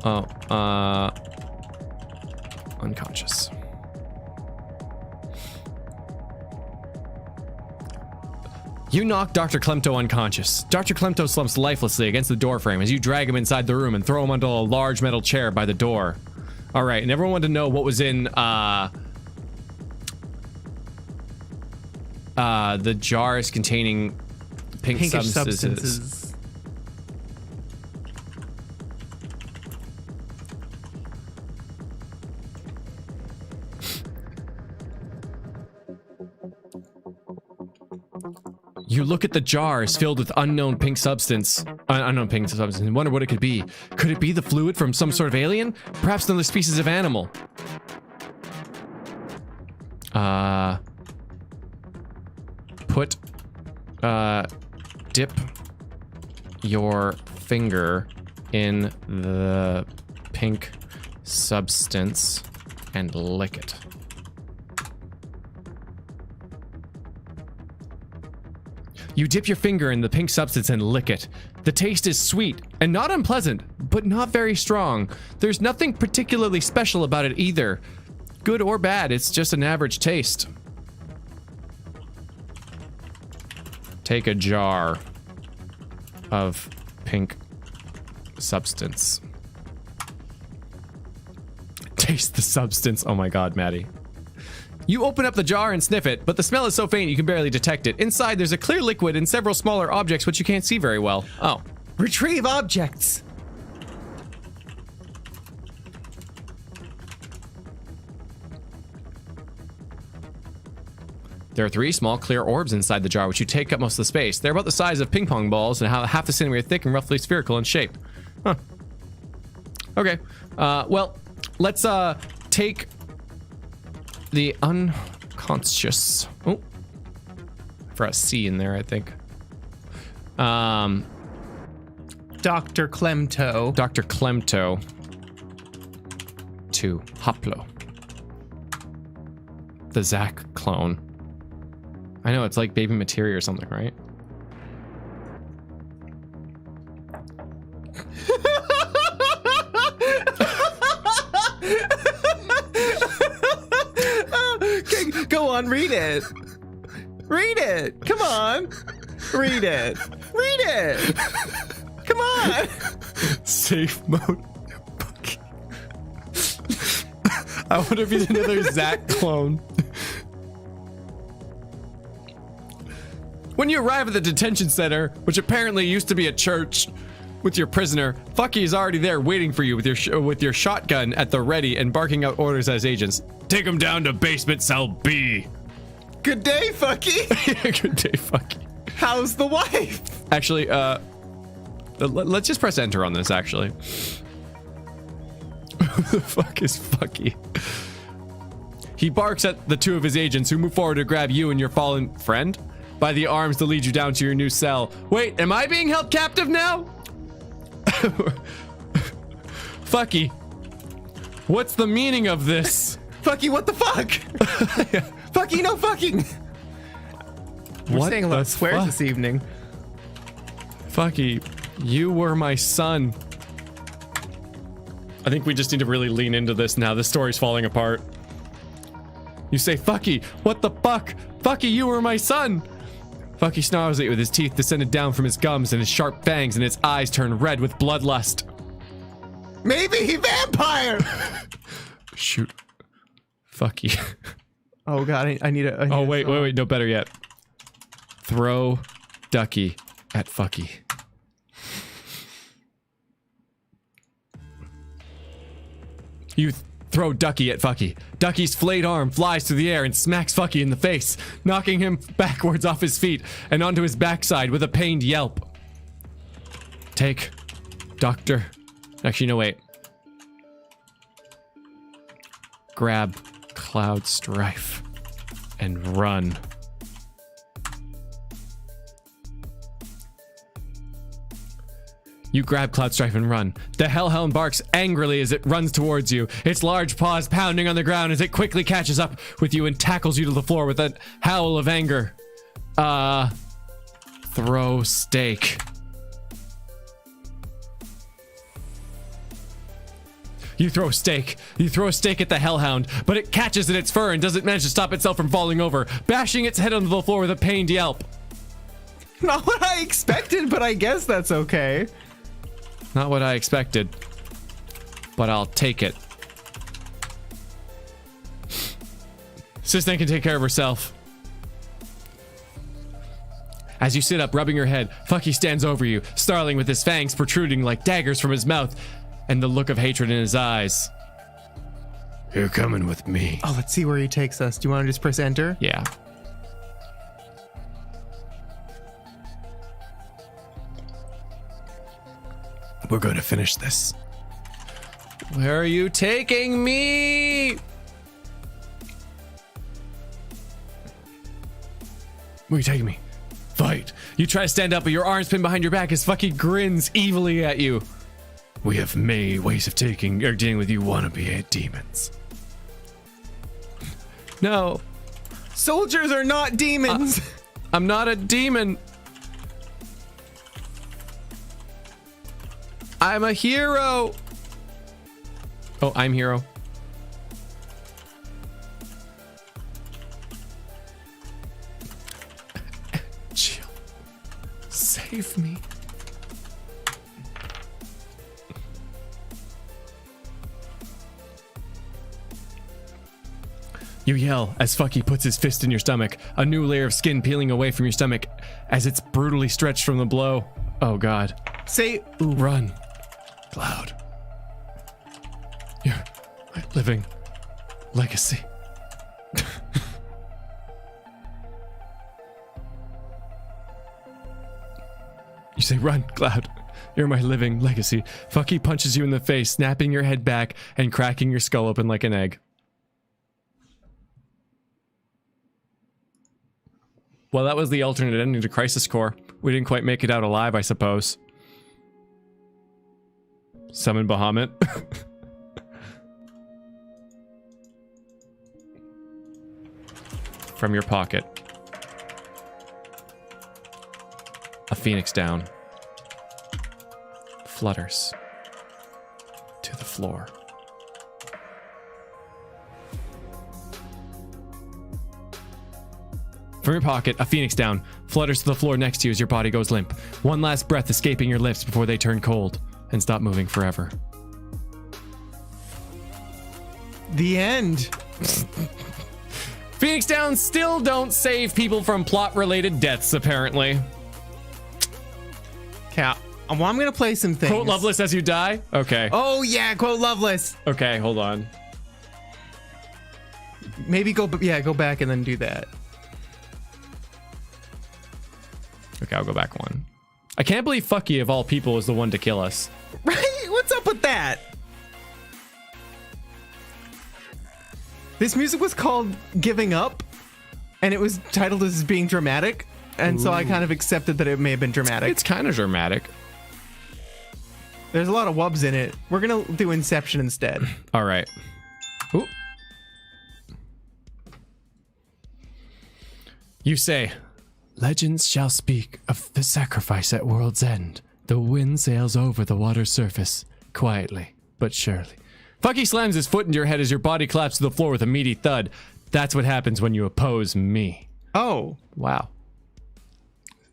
Oh, unconscious. You knock Dr. Klemto unconscious. Dr. Klemto slumps lifelessly against the doorframe as you drag him inside the room and throw him onto a large metal chair by the door. All right, and everyone wanted to know what was in the jars containing pink substances. You look at the jars filled with unknown pink substance, and wonder what it could be. Could it be the fluid from some sort of alien? Perhaps another species of animal. Dip your finger in the pink substance and lick it. You dip your finger in the pink substance and lick it. The taste is sweet and not unpleasant, but not very strong. There's nothing particularly special about it either. Good or bad, it's just an average taste. Take a jar of pink substance. Taste the substance. Oh my god, Maddie. You open up the jar and sniff it, but the smell is so faint you can barely detect it. Inside, there's a clear liquid and several smaller objects which you can't see very well. Oh. Retrieve objects. There are 3 small clear orbs inside the jar, which you take up most of the space. They're about the size of ping pong balls and half the centimeter thick and roughly spherical in shape. Huh. Okay. Well, let's take the unconscious. Oh, for a C in there, I think. Dr. Clemto. Dr. Clemto to Hoplo. The Zach clone. I know, it's like baby materia or something, right? Okay, go on, read it. Read it. Come on. Read it. Read it. Come on. Safe mode. I wonder if he's another Zach clone. When you arrive at the detention center, which apparently used to be a church, with your prisoner, Fucky is already there waiting for you with your shotgun at the ready and barking out orders as agents. Take him down to basement cell B. Good day, Fucky. Good day, Fucky. How's the wife? Actually, let's just press enter on this, actually. Who the fuck is Fucky? He barks at the 2 of his agents who move forward to grab you and your fallen friend by the arms to lead you down to your new cell. Wait, am I being held captive now? Fucky, what's the meaning of this? Fucky, what the fuck? Fucky, no fucking. We're saying a lot of swears this evening. Fucky, you were my son. I think we just need to really lean into this now. This story's falling apart. You say, Fucky, what the fuck? Fucky, you were my son. Fucky snarls at you with his teeth descended down from his gums and his sharp fangs, and his eyes turn red with bloodlust. Maybe he vampire. Shoot. Fucky. Oh god, I need a. Oh wait, no, better yet. Throw Ducky at Fucky. You throw Ducky at Fucky. Ducky's flayed arm flies through the air and smacks Fucky in the face, knocking him backwards off his feet and onto his backside with a pained yelp. Take Doctor. Actually, no, wait. Grab Cloud Strife and run. You grab Cloud Strife and run. The Hellhound barks angrily as it runs towards you, its large paws pounding on the ground as it quickly catches up with you and tackles you to the floor with a howl of anger. Throw Stake. You throw a stake. You throw a stake at the Hellhound, but it catches in its fur and doesn't manage to stop itself from falling over, bashing its head onto the floor with a pained yelp. Not what I expected, but I guess that's okay. Not what I expected, but I'll take it. Sister can take care of herself. As you sit up, rubbing your head, Fucky stands over you, snarling with his fangs protruding like daggers from his mouth and the look of hatred in his eyes. You're coming with me. Oh, let's see where he takes us. Do you want to just press enter? Yeah. We're going to finish this. Where are you taking me? Where are you taking me? Fight. You try to stand up, but your arms pinned behind your back as Fucky grins evilly at you. We have many ways of dealing with you wannabe demons. No. Soldiers are not demons. I'm not a demon. I'm a hero. Oh, I'm hero. Jill, save me. You yell as Fucky puts his fist in your stomach, a new layer of skin peeling away from your stomach as it's brutally stretched from the blow. Oh god. Say, Ooh, run. Cloud. You're my living legacy. You say, run, Cloud. You're my living legacy. Fucky punches you in the face, snapping your head back and cracking your skull open like an egg. Well, that was the alternate ending to Crisis Core. We didn't quite make it out alive, I suppose. Summon Bahamut. From your pocket. A phoenix down. Flutters. To the floor. From your pocket, a phoenix down. Flutters to the floor next to you as your body goes limp. One last breath escaping your lips before they turn cold and stop moving forever. the end. Phoenix Downs still don't save people from plot-related deaths, apparently. Okay, well, I'm gonna play some things. Quote Loveless as you die? Okay. Oh yeah, quote Loveless. Okay, hold on. Maybe go back and then do that. Okay, I'll go back one. I can't believe Fucky of all people was the one to kill us. Right? What's up with that? This music was called Giving Up, and it was titled as being dramatic, and so I kind of accepted that it may have been dramatic. It's kind of dramatic. There's a lot of wubs in it. We're gonna do Inception instead. All right. Ooh. You say, legends shall speak of the sacrifice at world's end. The wind sails over the water's surface, quietly but surely. Fucky slams his foot into your head as your body collapses to the floor with a meaty thud. That's what happens when you oppose me. Oh, Wow.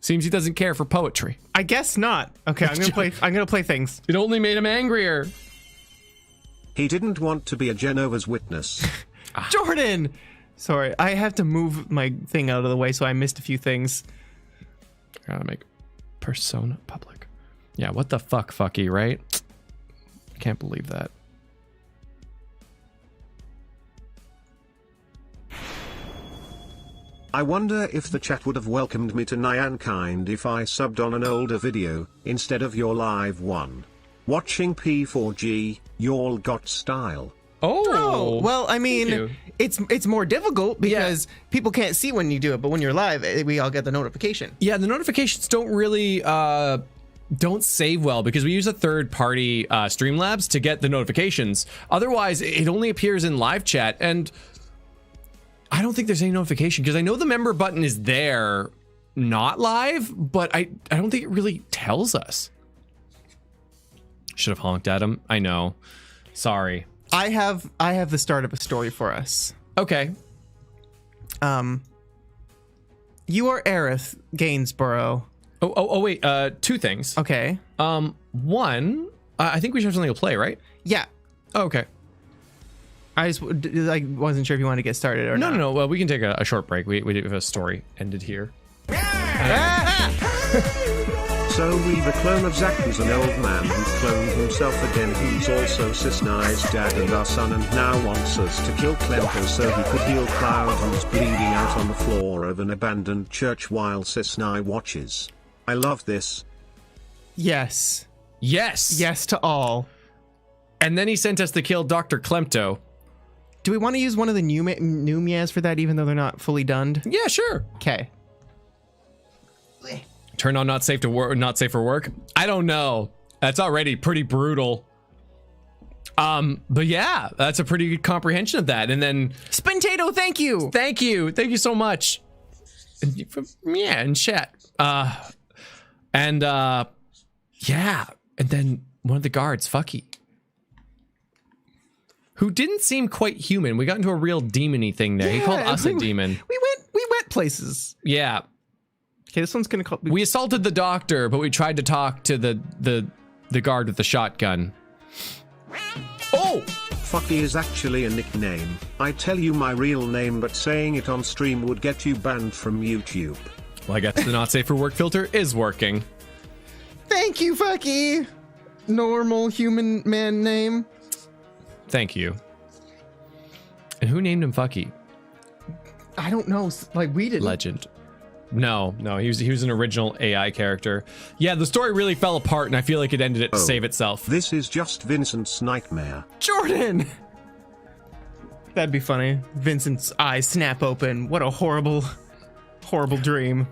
Seems he doesn't care for poetry. I guess not. Okay, I'm gonna play things. It only made him angrier. He didn't want to be a Jehovah's Witness. Jordan! Sorry, I have to move my thing out of the way, so I missed a few things. Gotta make persona public. Yeah, what the fuck, Fucky, right? I can't believe that. I wonder if the chat would have welcomed me to NyanCave if I subbed on an older video, instead of your live one. Watching P4G, y'all got style. Oh, well, I mean, you. it's more difficult because people can't see when you do it, but when you're live, we all get the notification. Yeah, the notifications don't really don't save well because we use a third-party Streamlabs to get the notifications. Otherwise, it only appears in live chat, and I don't think there's any notification because I know the member button is there, not live, but I don't think it really tells us. Should have honked at him. I know. Sorry. I have the start of a story for us. Okay. You are Aerith Gainsborough. Oh wait. Two things. Okay. One, I think we should have something to play, right? Yeah. Oh, okay. I just wasn't sure if you wanted to get started or not. No. Well, we can take a short break. We have a story ended here. So we've a clone of Zack who's an old man who cloned himself again, who's also Cisnai's dad and our son, and now wants us to kill Clempo so he could heal Cloud, who's bleeding out on the floor of an abandoned church while Cisnai watches. I love this. Yes. Yes. Yes to all. And then he sent us to kill Dr. Klemto. Do we want to use one of the new Mias for that, even though they're not fully done? Yeah, sure. Okay. Turn on not safe to work, not safe for work. I don't know. That's already pretty brutal. But yeah, that's a pretty good comprehension of that. And then Spintato, thank you. Thank you so much. Yeah, and chat. Yeah, and then one of the guards, Fucky, who didn't seem quite human. We got into a real demon-y thing there. He called us a demon. We went places. Yeah. Okay, this one's gonna call. We assaulted the doctor, but we tried to talk to the guard with the shotgun. Oh, Fucky is actually a nickname. I tell you my real name, but saying it on stream would get you banned from YouTube. Well, I guess the not safe for work filter is working. Thank you, Fucky. Normal human man name. Thank you. And who named him Fucky? I don't know. Like, we didn't. Legend. No, he was an original AI character. Yeah, the story really fell apart, and I feel like it ended it to save itself. This is just Vincent's nightmare. Jordan! That'd be funny. Vincent's eyes snap open. What a horrible, horrible dream.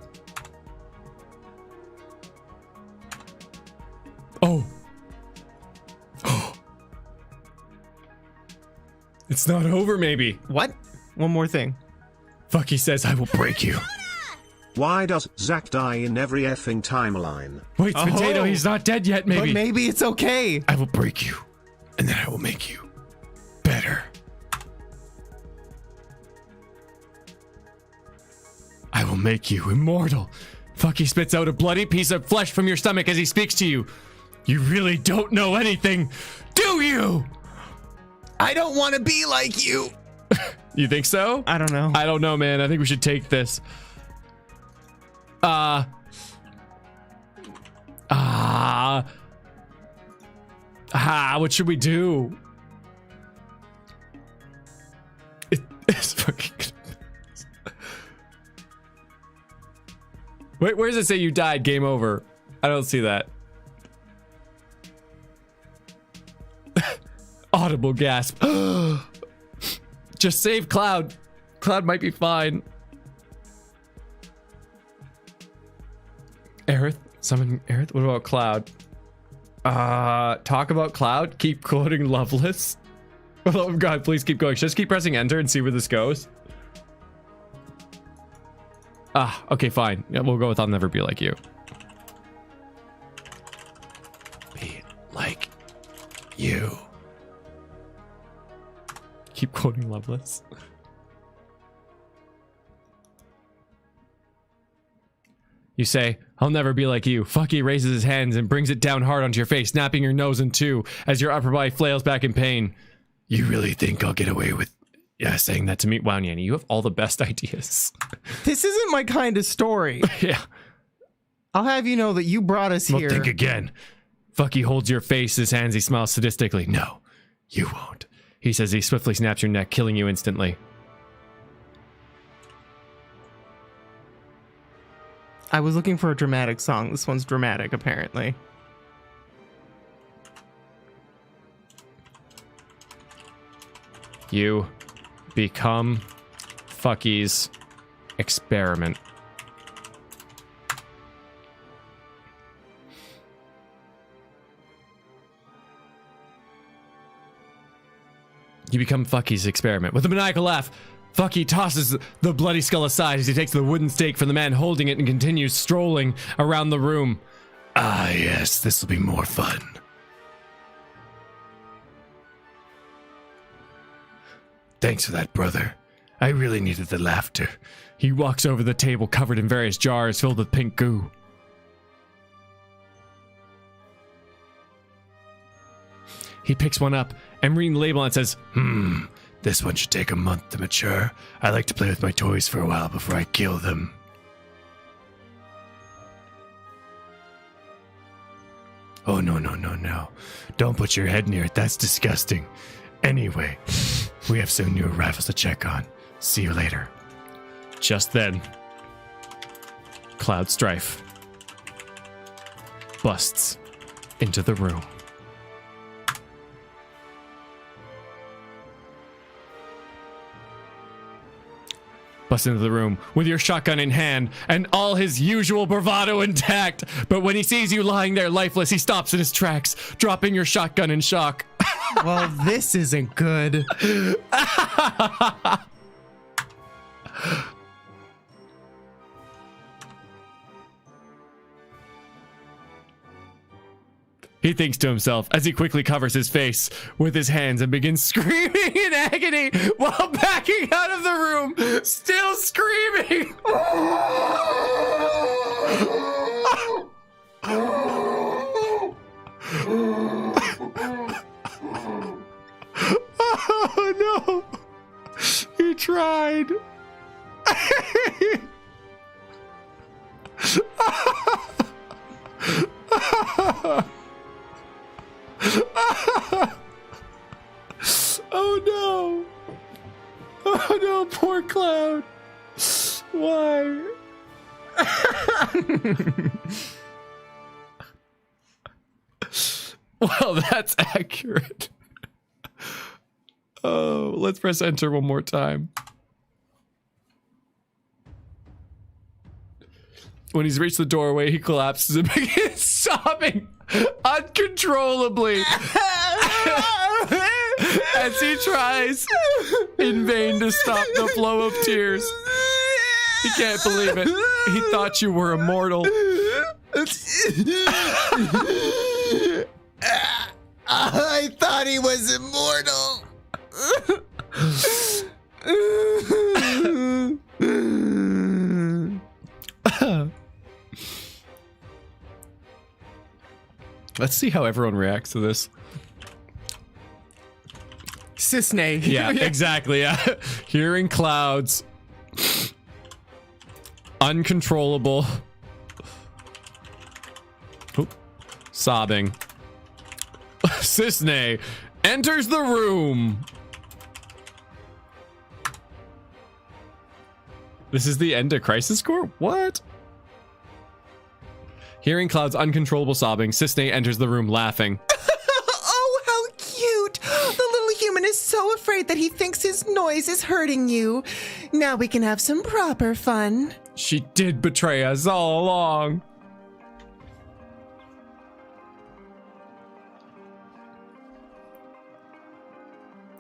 Oh. It's not over, maybe. What? One more thing. Fucky says, I will break you. Why does Zach die in every effing timeline? Wait, Potato, he's not dead yet, maybe. But maybe it's okay. I will break you, and then I will make you better. I will make you immortal. Fucky spits out a bloody piece of flesh from your stomach as he speaks to you. You really don't know anything, do you? I don't want to be like you. You think so? I don't know. I don't know, man. I think we should take this. What should we do? It's fucking. Wait, where does it say you died? Game over. I don't see that. Audible gasp. Just save Cloud. Cloud might be fine. Aerith? Summon Aerith? What about Cloud? Talk about Cloud? Keep quoting Loveless? Oh god, please keep going. Just keep pressing enter and see where this goes. Okay, fine. Yeah, we'll go with I'll never be like you. Be like you. Keep quoting Loveless. You say, I'll never be like you. Fucky raises his hands and brings it down hard onto your face, snapping your nose in two as your upper body flails back in pain. You really think I'll get away with saying that to me? Wow, Nyan, you have all the best ideas. This isn't my kind of story. Yeah. I'll have you know that you brought us here. Well, think again. Fucky holds your face, his hands, he smiles sadistically. No, you won't. He says he swiftly snaps your neck, killing you instantly. I was looking for a dramatic song. This one's dramatic, apparently. You become Fucky's experiment. You become Fucky's experiment. With a maniacal laugh, Fucky tosses the bloody skull aside as he takes the wooden stake from the man holding it and continues strolling around the room. Ah, yes, this will be more fun. Thanks for that, brother. I really needed the laughter. He walks over the table covered in various jars filled with pink goo. He picks one up and reading the label on it says, this one should take a month to mature. I like to play with my toys for a while before I kill them. Oh, no. Don't put your head near it. That's disgusting. Anyway, we have some new arrivals to check on. See you later. Just then, Cloud Strife busts into the room. Busts into the room with your shotgun in hand and all his usual bravado intact. But when he sees you lying there lifeless, he stops in his tracks, dropping your shotgun in shock. Well, this isn't good. He thinks to himself as he quickly covers his face with his hands and begins screaming in agony while backing out of the room, still screaming. Well, that's accurate. Oh, let's press enter one more time. When he's reached the doorway, he collapses and begins sobbing uncontrollably as he tries in vain to stop the flow of tears. He can't believe it. He thought you were immortal. I thought he was immortal. Let's see how everyone reacts to this. Cisne. Yeah, exactly. Yeah. Hearing clouds. Uncontrollable. Oop. Sobbing. Cisne enters the room. This is the end of Crisis Core? What? Hearing clouds, uncontrollable sobbing, Cisne enters the room laughing. Oh, how cute. The little human is so afraid that he thinks his noise is hurting you. Now we can have some proper fun. She did betray us all along.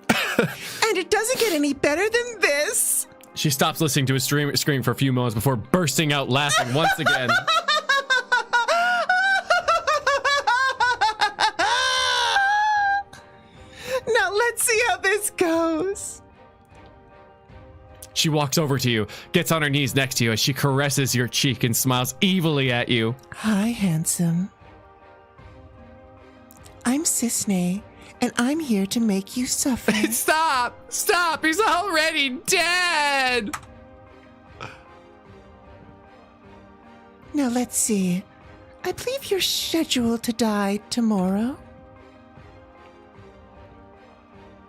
And it doesn't get any better than this. She stops listening to his scream for a few moments before bursting out laughing once again. Now let's see how this goes. She walks over to you, gets on her knees next to you as she caresses your cheek and smiles evilly at you. Hi, handsome. I'm Cisne, and I'm here to make you suffer. Stop! Stop! He's already dead! Now let's see. I believe you're scheduled to die tomorrow.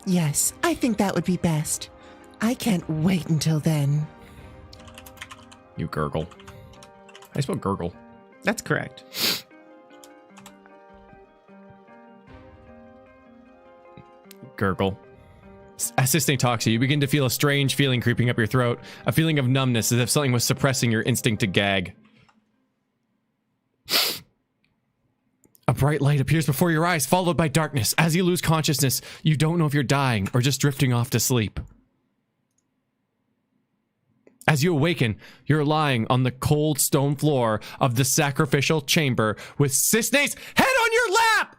Yes, I think that would be best. I can't wait until then. You gurgle. I spell gurgle. That's correct. Gurgle. As Cisne talks to you, you begin to feel a strange feeling creeping up your throat, a feeling of numbness as if something was suppressing your instinct to gag. A bright light appears before your eyes, followed by darkness. As you lose consciousness, you don't know if you're dying or just drifting off to sleep. As you awaken, you're lying on the cold stone floor of the sacrificial chamber with Cisne's head on your lap!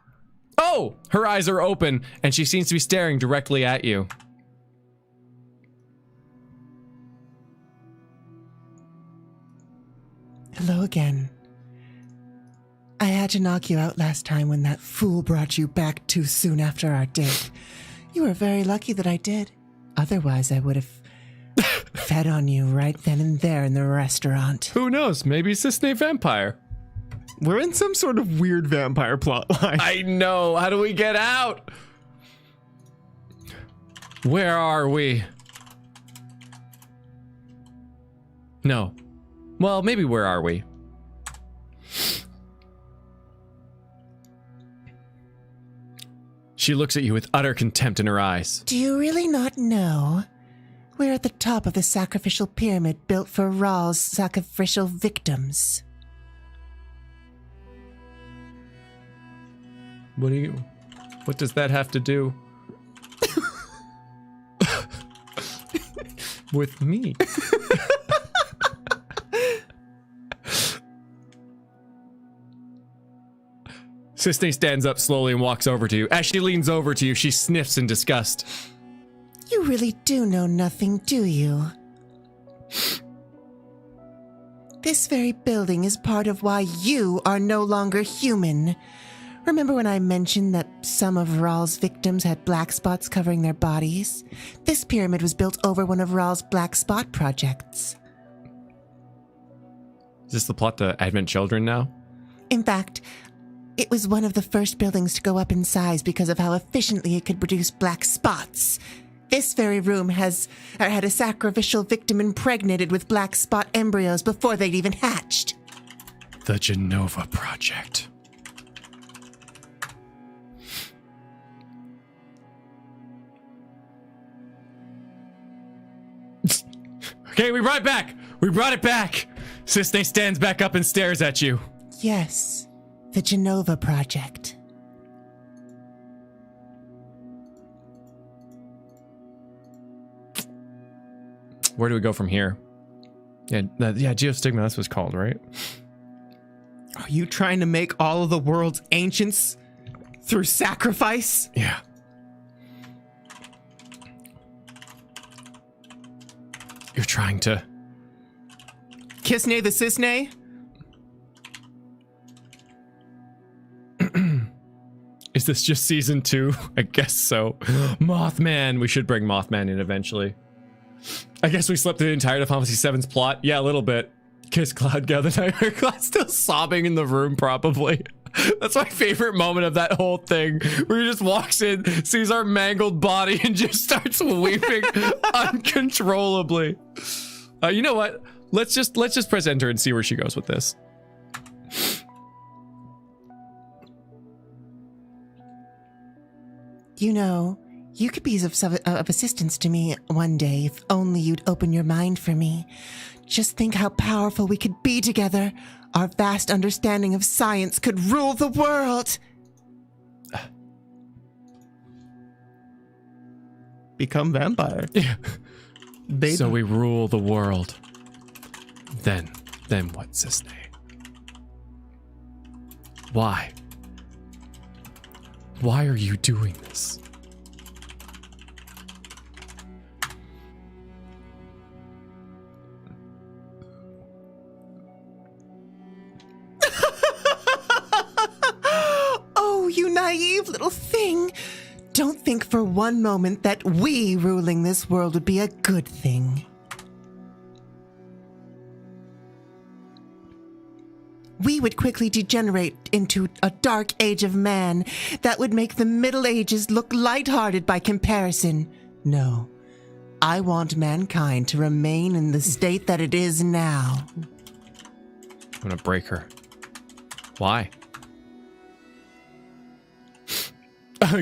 Oh, her eyes are open, and she seems to be staring directly at you. Hello again. I had to knock you out last time when that fool brought you back too soon after our date. You were very lucky that I did. Otherwise, I would have fed on you right then and there in the restaurant. Who knows? Maybe Cisne vampire. We're in some sort of weird vampire plotline. I know. How do we get out? Where are we? No. Well, maybe where are we? She looks at you with utter contempt in her eyes. Do you really not know? We're at the top of the sacrificial pyramid built for Raal's sacrificial victims. What does that have to do with me? Cisne stands up slowly and walks over to you. As she leans over to you, she sniffs in disgust. You really do know nothing, do you? This very building is part of why you are no longer human. Remember when I mentioned that some of Raal's victims had black spots covering their bodies? This pyramid was built over one of Raal's black spot projects. Is this the plot to Advent Children now? In fact, it was one of the first buildings to go up in size because of how efficiently it could produce black spots. This very room had a sacrificial victim impregnated with black spot embryos before they'd even hatched. The Genova Project. Okay, we brought it back. We brought it back. Sisney stands back up and stares at you. Yes, the Genova Project. Where do we go from here? Yeah, Geostigma, that's what it's called, right? Are you trying to make all of the world's ancients through sacrifice? Yeah. You're trying to... Kisney the Sisney? Is this just season 2? I guess so. Mothman. We should bring Mothman in eventually. I guess we slept through the entirety of Final Fantasy VII's plot. Yeah, a little bit. Kiss Cloud, gather Nightmare Cloud, still sobbing in the room, probably. That's my favorite moment of that whole thing, where he just walks in, sees our mangled body, and just starts weeping uncontrollably. You know what? Let's just press enter and see where she goes with this. You know, you could be of assistance to me one day if only you'd open your mind for me. Just think how powerful we could be together. Our vast understanding of science could rule the world. Become vampire. Yeah. Baby. So we rule the world. Then what, Sisney? Why? Why are you doing this? Oh, you naive little thing. Don't think for one moment that we ruling this world would be a good thing. We would quickly degenerate into a dark age of man that would make the Middle Ages look lighthearted by comparison. No, I want mankind to remain in the state that it is now. I'm gonna break her. Why?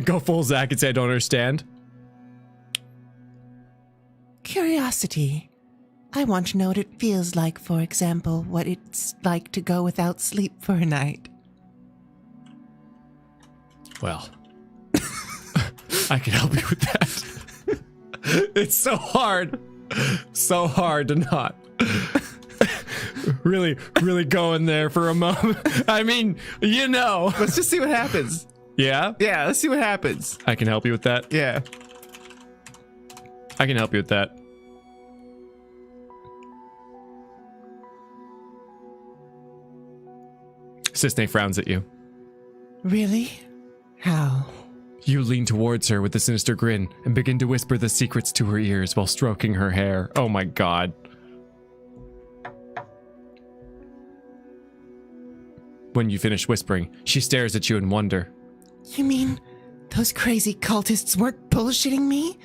Go full Zach and say I don't understand. Curiosity. I want to know what it feels like, for example, what it's like to go without sleep for a night. Well, I can help you with that. It's so hard to not really go in there for a moment. I mean, you know. Let's just see what happens. Yeah? Yeah, let's see what happens. I can help you with that. Yeah. I can help you with that. Sisney frowns at you. Really? How? You lean towards her with a sinister grin and begin to whisper the secrets to her ears while stroking her hair. Oh my god. When you finish whispering, she stares at you in wonder. You mean those crazy cultists weren't bullshitting me?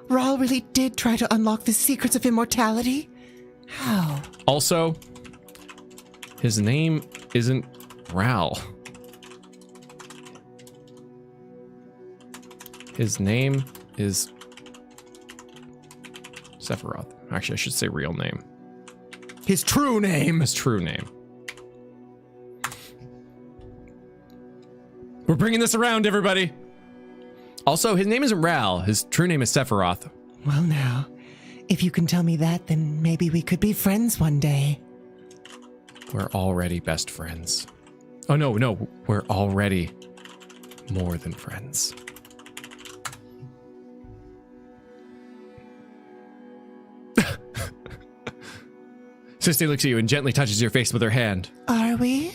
Rahl really did try to unlock the secrets of immortality? How? Also, his name isn't Rahl. His name is Sephiroth. Actually, I should say real name. His true name. His true name. We're bringing this around, everybody. Also, his name isn't Rahl. His true name is Sephiroth. Well now, if you can tell me that, then maybe we could be friends one day. We're already best friends. Oh, no, we're already more than friends. Sisney looks at you and gently touches your face with her hand. Are we?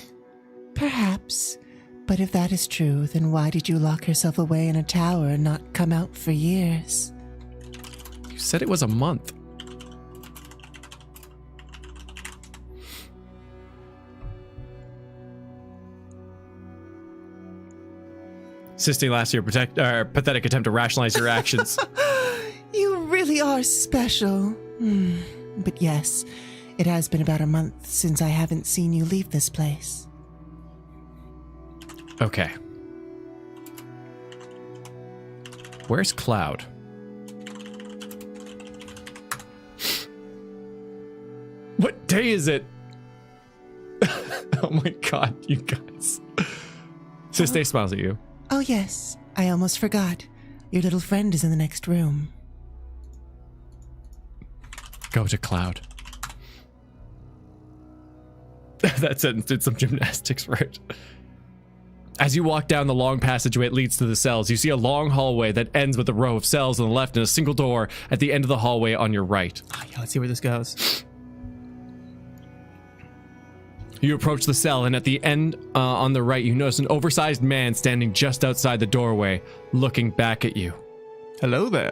Perhaps. But if that is true, then why did you lock yourself away in a tower and not come out for years? You said it was a month. Sisney laughs at your pathetic attempt to rationalize your actions. You really are special. But yes, It has been about a month since I haven't seen you leave this place. Okay. Where's Cloud? What day is it? Oh my god, you guys. Siste smiles at you. Oh yes, I almost forgot. Your little friend is in the next room. Go to Cloud. That sentence did some gymnastics, right? As you walk down the long passageway that leads to the cells, you see a long hallway that ends with a row of cells on the left and a single door at the end of the hallway on your right. Oh, yeah, let's see where this goes. You approach the cell, and at the end on the right, you notice an oversized man standing just outside the doorway, looking back at you. Hello there.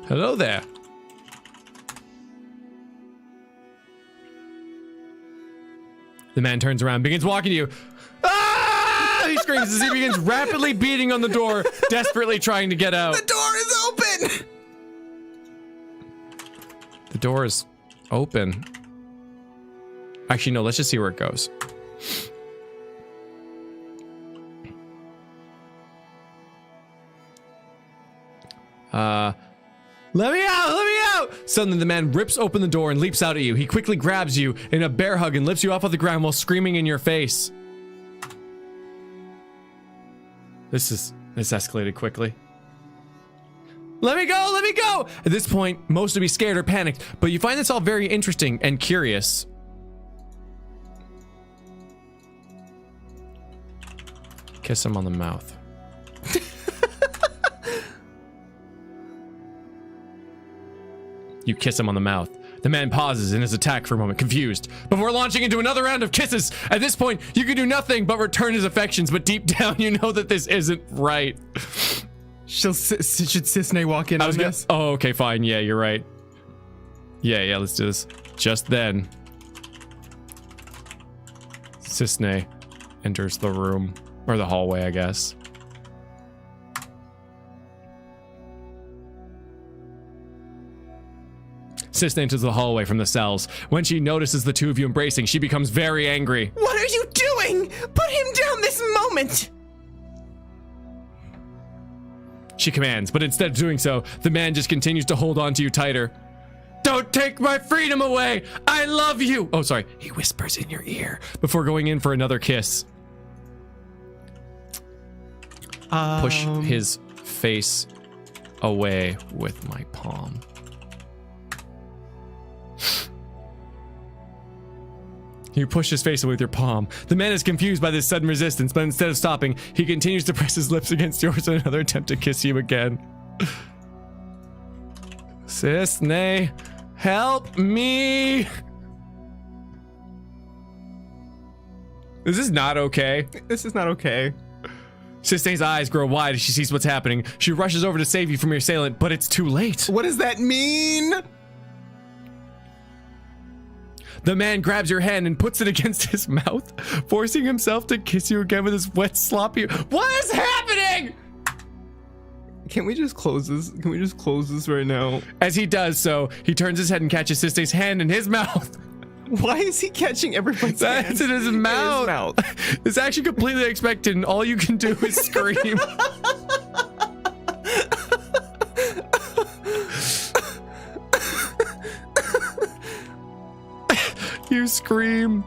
Hello there. The man turns around, begins walking to you. Ah! He screams as he begins rapidly beating on the door, desperately trying to get out. The door is open! The door is open. Actually, no, let's just see where it goes. Let me out! Let me out! Suddenly, the man rips open the door and leaps out at you. He quickly grabs you in a bear hug and lifts you off of the ground while screaming in your face. This escalated quickly. Let me go! Let me go! At this point, most would be scared or panicked, but you find this all very interesting and curious. Kiss him on the mouth. You kiss him on the mouth. The man pauses in his attack for a moment, confused, before launching into another round of kisses. At this point, you can do nothing but return his affections, but deep down, you know that this isn't right. Should Cisne walk in on this? Oh, okay, fine. Yeah, you're right. Yeah, let's do this. Just then, Cisne enters the room, or the hallway, I guess. Cisne enters the hallway from the cells. When she notices the two of you embracing, she becomes very angry. What are you doing? Put him down this moment! She commands, but instead of doing so, the man just continues to hold on to you tighter. Don't take my freedom away! I love you! Oh, sorry. He whispers in your ear before going in for another kiss. Push his face away with my palm. You push his face away with your palm. The man is confused by this sudden resistance, but instead of stopping, he continues to press his lips against yours in another attempt to kiss you again. Cisne, help me! This is not okay. This is not okay. Cisne's eyes grow wide as she sees what's happening. She rushes over to save you from your assailant, but it's too late. What does that mean? The man grabs your hand and puts it against his mouth, forcing himself to kiss you again with his wet, sloppy... What is happening? Can we just close this? Can we just close this right now? As he does so, he turns his head and catches Cisne's hand in his mouth. Why is he catching everyone's hands? That's in his mouth. It's actually completely unexpected, and all you can do is scream. You scream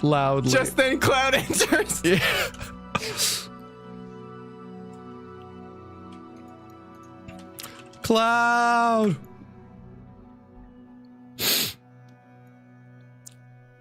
loudly. Just then Cloud enters. Yeah. Cloud.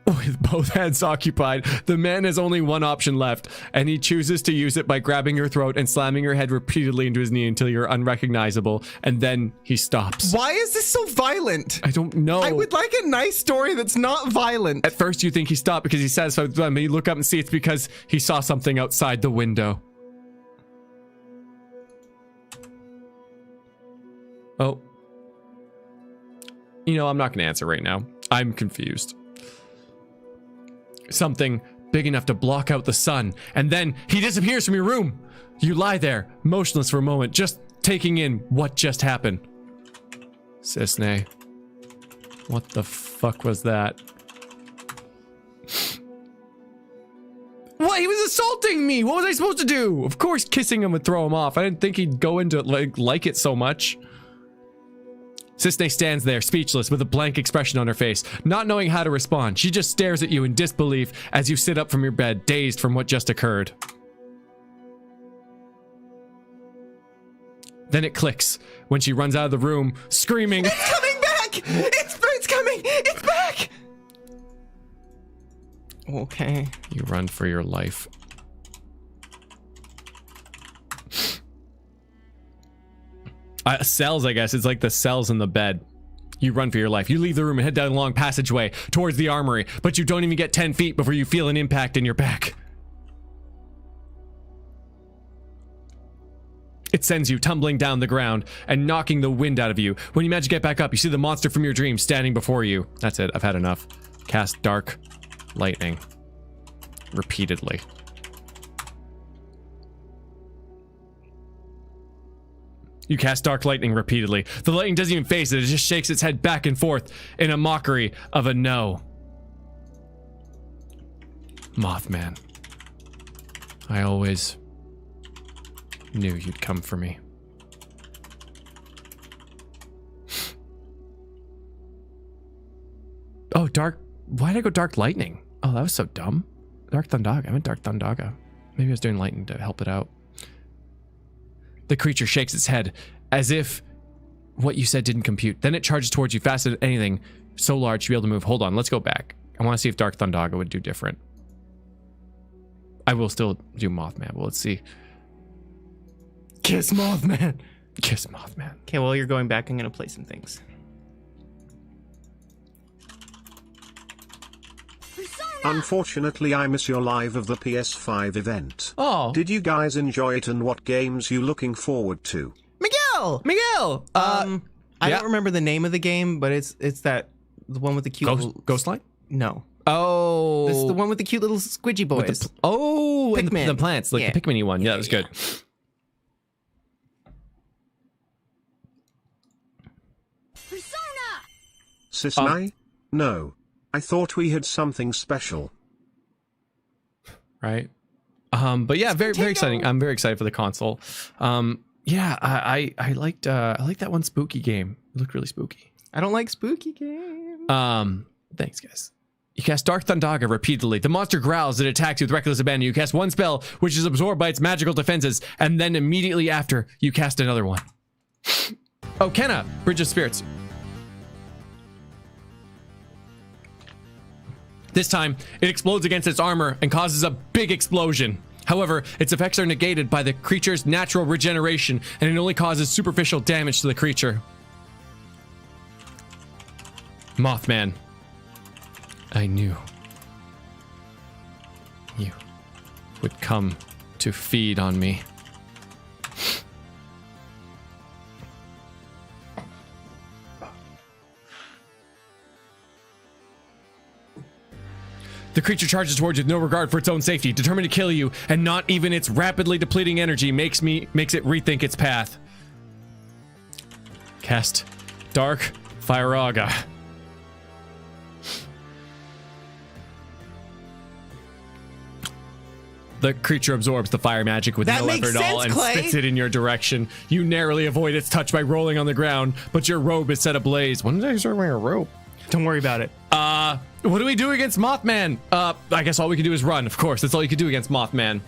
With both hands occupied, the man has only one option left, and he chooses to use it by grabbing your throat and slamming your head repeatedly into his knee until you're unrecognizable, and then he stops. Why is this so violent? I don't know. I would like a nice story that's not violent. At first you think he stopped because he's satisfied with them, but you look up and see it's because he saw something outside the window. Oh. You know, I'm not going to answer right now. I'm confused. Something big enough to block out the sun, and then he disappears from your room. You lie there, motionless for a moment, just taking in what just happened. Cisne, What the fuck was that? What? He was assaulting me. What was I supposed to do? Of course, kissing him would throw him off. I didn't think he'd go into it like it so much. Sisney stands there, speechless, with a blank expression on her face, not knowing how to respond. She just stares at you in disbelief as you sit up from your bed, dazed from what just occurred. Then it clicks when she runs out of the room, screaming, It's coming back! It's coming! It's back! Okay. You run for your life. Cells, I guess. It's like the cells in the bed. You run for your life. You leave the room and head down a long passageway towards the armory, but you don't even get 10 feet before you feel an impact in your back. It sends you tumbling down the ground and knocking the wind out of you. When you manage to get back up, you see the monster from your dream standing before you. That's it. I've had enough. Cast Dark Lightning. Repeatedly. You cast Dark Lightning repeatedly. The lightning doesn't even phase it. It just shakes its head back and forth in a mockery of a no. Mothman. I always knew you'd come for me. Oh, Dark... Why did I go Dark Lightning? Oh, that was so dumb. Dark Thundaga. I meant Dark Thundaga. Maybe I was doing lightning to help it out. The creature shakes its head as if what you said didn't compute. Then it charges towards you faster than anything so large to be able to move. Hold on, let's go back. I want to see if Dark Thundaga would do different. I will still do Mothman. Well, let's see. Kiss Mothman. Kiss Mothman. Okay, while you're going back, I'm going to play some things. Unfortunately, I miss your live of the PS5 event. Oh. Did you guys enjoy it, and what games you looking forward to? Miguel! Miguel! I yeah. don't remember the name of the game, but it's the one with the cute little... Ghostline? No. Oh. This is the one with the cute little squidgy boys. And Pikmin. the plants, like Yeah. the Pikmin one. Yeah, that was good. Sisnai? No. I thought we had something special. Right. But yeah, very exciting. I'm very excited for the console. Yeah, I liked that one spooky game. It looked really spooky. I don't like spooky games. Thanks guys. You cast Dark Thundaga repeatedly. The monster growls and attacks you with reckless abandon. You cast one spell, which is absorbed by its magical defenses, and then immediately after, you cast another one. Oh, Kenna, Bridge of Spirits. This time, it explodes against its armor and causes a big explosion. However, its effects are negated by the creature's natural regeneration, and it only causes superficial damage to the creature. Mothman. I knew you would come to feed on me. The creature charges towards you with no regard for its own safety, determined to kill you, and not even its rapidly depleting energy makes it rethink its path. Cast Dark Firaga. The creature absorbs the fire magic with That no makes effort at all sense, and Clay. spits it in your direction. You narrowly avoid its touch by rolling on the ground, but your robe is set ablaze. When did I start wearing a robe? Don't worry about it. What do we do against Mothman? I guess all we can do is run. Of course, that's all you can do against Mothman.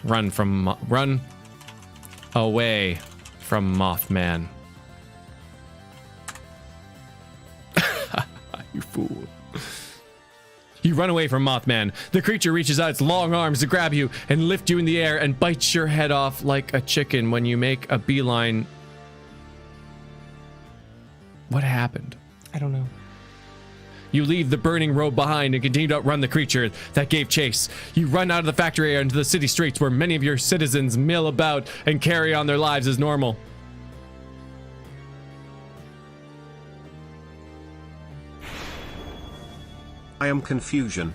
Run away from Mothman. You fool. You run away from Mothman. The creature reaches out its long arms to grab you and lift you in the air and bites your head off like a chicken when you make a beeline. What happened? I don't know. You leave the burning robe behind and continue to outrun the creature that gave chase. You run out of the factory area into the city streets where many of your citizens mill about and carry on their lives as normal. I am confusion.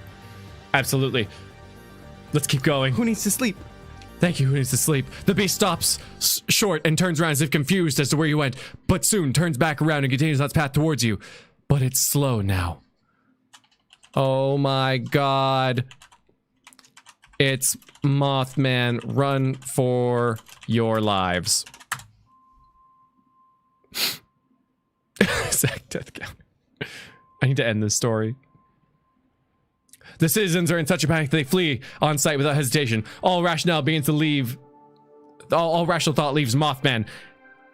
Absolutely. Let's keep going. Who needs to sleep? Thank you, who needs to sleep? The beast stops short and turns around as if confused as to where you went, but soon turns back around and continues on its path towards you. but it's slow now. Oh my god. It's Mothman. Run for your lives. Zach death count. I need to end this story. The citizens are in such a panic that they flee on site without hesitation. All rationale begins to leave. All rational thought leaves Mothman,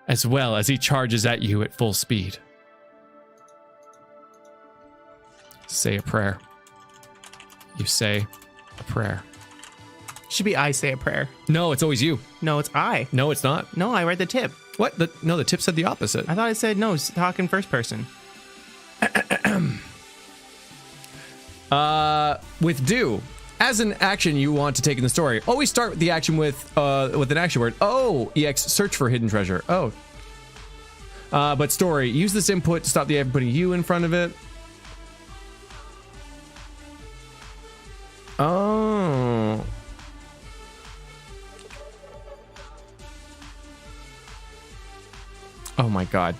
as well as he charges at you at full speed. Say a prayer. You say a prayer. Should be I say a prayer. No, it's always you. No, it's I. No, it's not. No, I read the tip. What? No, the tip said the opposite. I thought it said no, talk in first person. With do, as an action you want to take in the story, always start the action with an action word. Oh, EX, search for hidden treasure. Oh. But story, use this input to stop the putting you in front of it. Oh. Oh my god.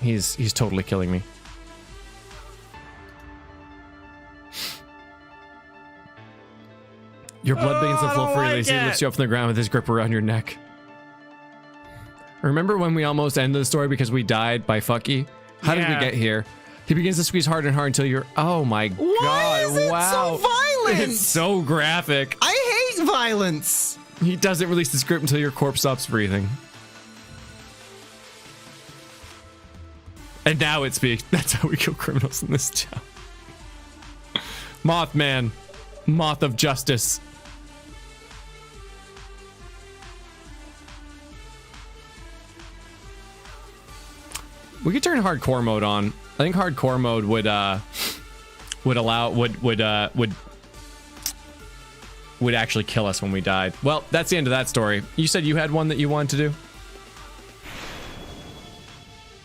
He's totally killing me. Your blood begins to flow freely as he lifts you up from the ground with his grip around your neck. Remember when we almost ended the story because we died by Fucky? How did we get here? He begins to squeeze hard and hard until you're... Oh my god, Why is it wow. so violent? It's so graphic. I hate violence. He doesn't release his grip until your corpse stops breathing. And now it speaks. That's how we kill criminals in this town. Mothman. Moth of justice. We could turn hardcore mode on. I think hardcore mode would actually kill us when we died. Well, that's the end of that story. You said you had one that you wanted to do?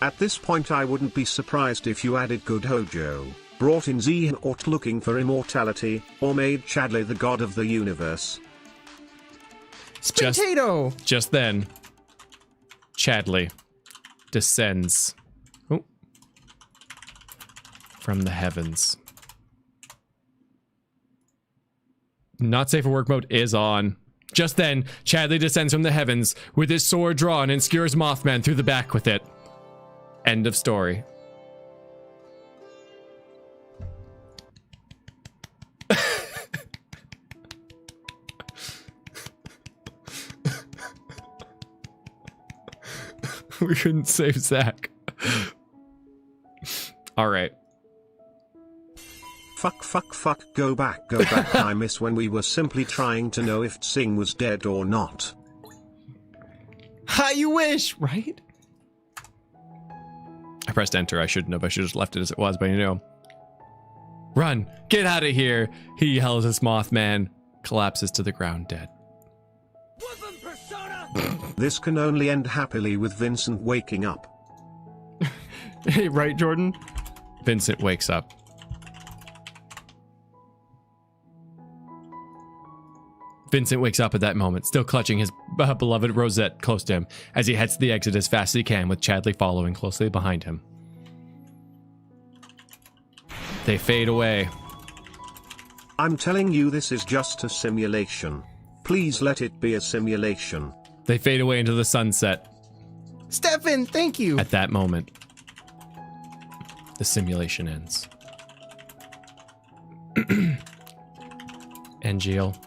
At this point I wouldn't be surprised if you added Good Hojo, brought in Xehanort looking for immortality, or made Chadley the god of the universe. Potato. Just then, Chadley descends from the heavens. Not safe for work mode is on. Just then, Chadley descends from the heavens with his sword drawn and skewers Mothman through the back with it. End of story. We couldn't save Zach. All right. Fuck, go back. I miss when we were simply trying to know if Tsing was dead or not. How you wish, right? I pressed enter. I shouldn't have. I should have just left it as it was, but you know. Run! Get out of here! He yells as Mothman collapses to the ground dead. This can only end happily with Vincent waking up. Hey, right, Jordan? Vincent wakes up. Vincent wakes up at that moment, still clutching his beloved Rosette close to him, as he heads to the exit as fast as he can, with Chadley following closely behind him. They fade away. I'm telling you, this is just a simulation. Please let it be a simulation. They fade away into the sunset. Stefan, thank you. At that moment, the simulation ends. Angeal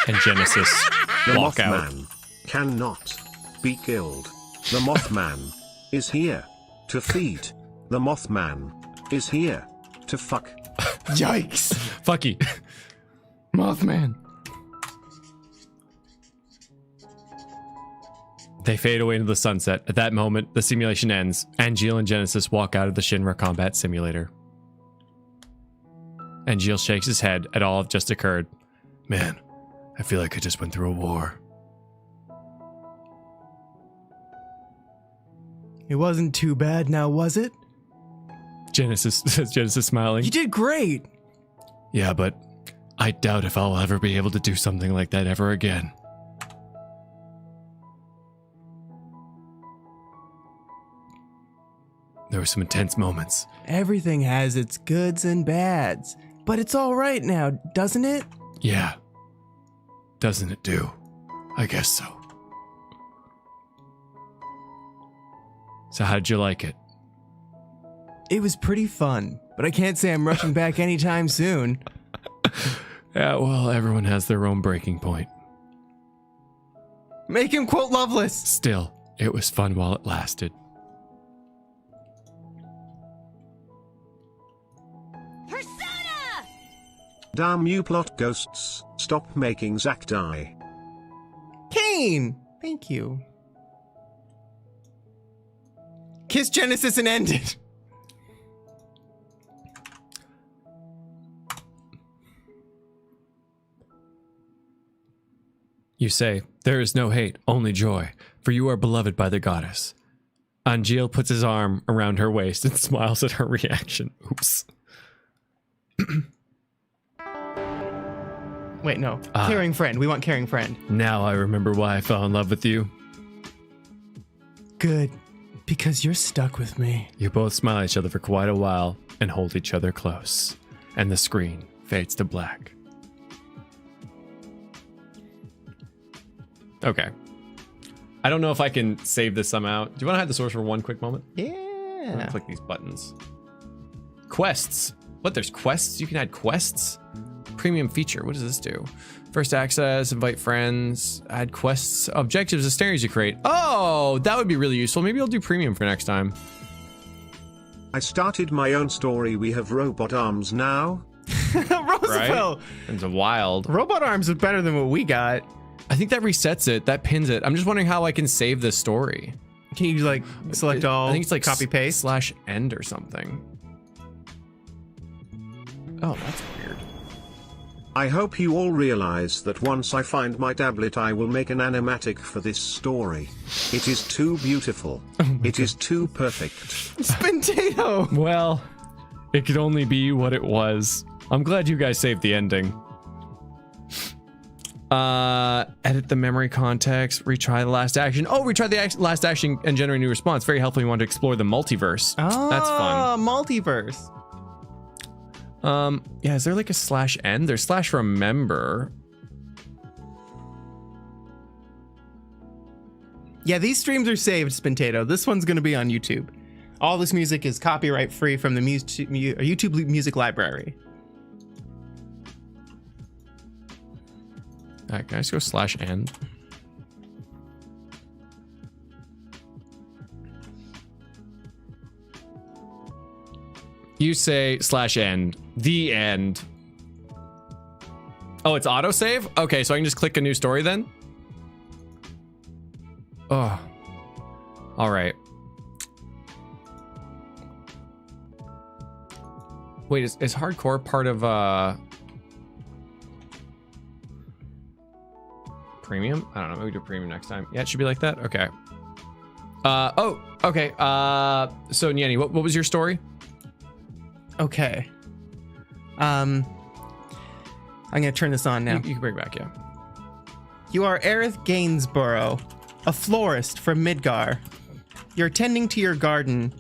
and Genesis The walk out. Mothman cannot be killed. The Mothman is here to feed. The Mothman is here to fuck. Yikes. Fucky. Mothman. They fade away into the sunset. At that moment, the simulation ends. Angeal and Genesis walk out of the Shinra combat simulator. Angeal shakes his head at all that just occurred. Man, I feel like I just went through a war. It wasn't too bad now, was it? Genesis says, Genesis smiling. You did great. Yeah, but I doubt if I'll ever be able to do something like that ever again. There were some intense moments. Everything has its goods and bads, but it's all right now, doesn't it? Yeah. Doesn't it do? I guess so. So how'd you like it? It was pretty fun, but I can't say I'm rushing back anytime soon. Yeah, well, everyone has their own breaking point. Make him quote Loveless. Still, it was fun while it lasted. Persona! Damn you plot ghosts, stop making Zack die. Kane! Thank you. Kiss Genesis and end it. You say, there is no hate, only joy, for you are beloved by the goddess. Angeal puts his arm around her waist and smiles at her reaction. Oops. Wait, no. Caring friend. We want caring friend. Now I remember why I fell in love with you. Good. Because you're stuck with me. You both smile at each other for quite a while and hold each other close. And the screen fades to black. Okay. I don't know if I can save this somehow. Do you want to hide the source for one quick moment? I'm Yeah. gonna click these buttons. Quests. What, there's quests? You can add quests? Premium feature. What does this do? First access, invite friends, add quests, objectives, and scenarios you create. Oh, that would be really useful. Maybe I'll do premium for next time. I started my own story. We have robot arms now. Roosevelt. It's a wild. Robot arms are better than what we got. I think that resets it. That pins it. I'm just wondering how I can save this story. Can you like select all? I think it's like copy paste /end or something. Oh, that's weird. I hope you all realize that once I find my tablet I will make an animatic for this story. It is too beautiful. It is too perfect. Spintato. Well, it could only be what it was. I'm glad you guys saved the ending. Edit the memory context, retry the last action. Oh, retry the last action and generate a new response. Very helpful. You want to explore the multiverse. Oh, that's fun. Multiverse. Yeah, is there like a /end? There's /remember. Yeah, these streams are saved, Spintato. This one's going to be on YouTube. All this music is copyright free from the YouTube Music Library. All right, can I just go /end? You say /end. The end. Oh, it's autosave? Okay, so I can just click a new story then? Oh. All right. Wait, is hardcore part of premium? I don't know, maybe do premium next time. Yeah, it should be like that. Okay. Oh, okay. So Nyanny, what was your story? Okay. I'm gonna turn this on now. You can bring it back, yeah. You are Aerith Gainsborough, a florist from Midgar. You're tending to your garden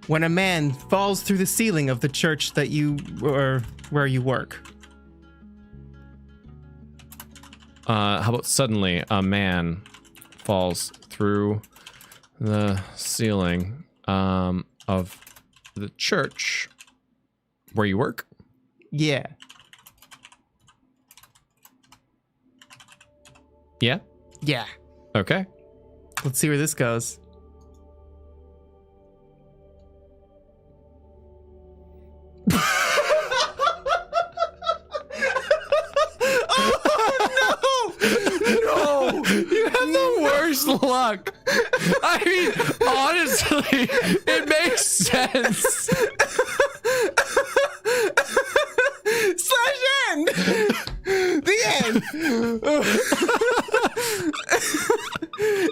when a man falls through the ceiling of the church that where you work. How about suddenly a man falls through the ceiling of the church where you work? Yeah. Yeah? Yeah. Okay. Let's see where this goes. You have the worst luck. I mean, honestly, it makes sense. /end. The end.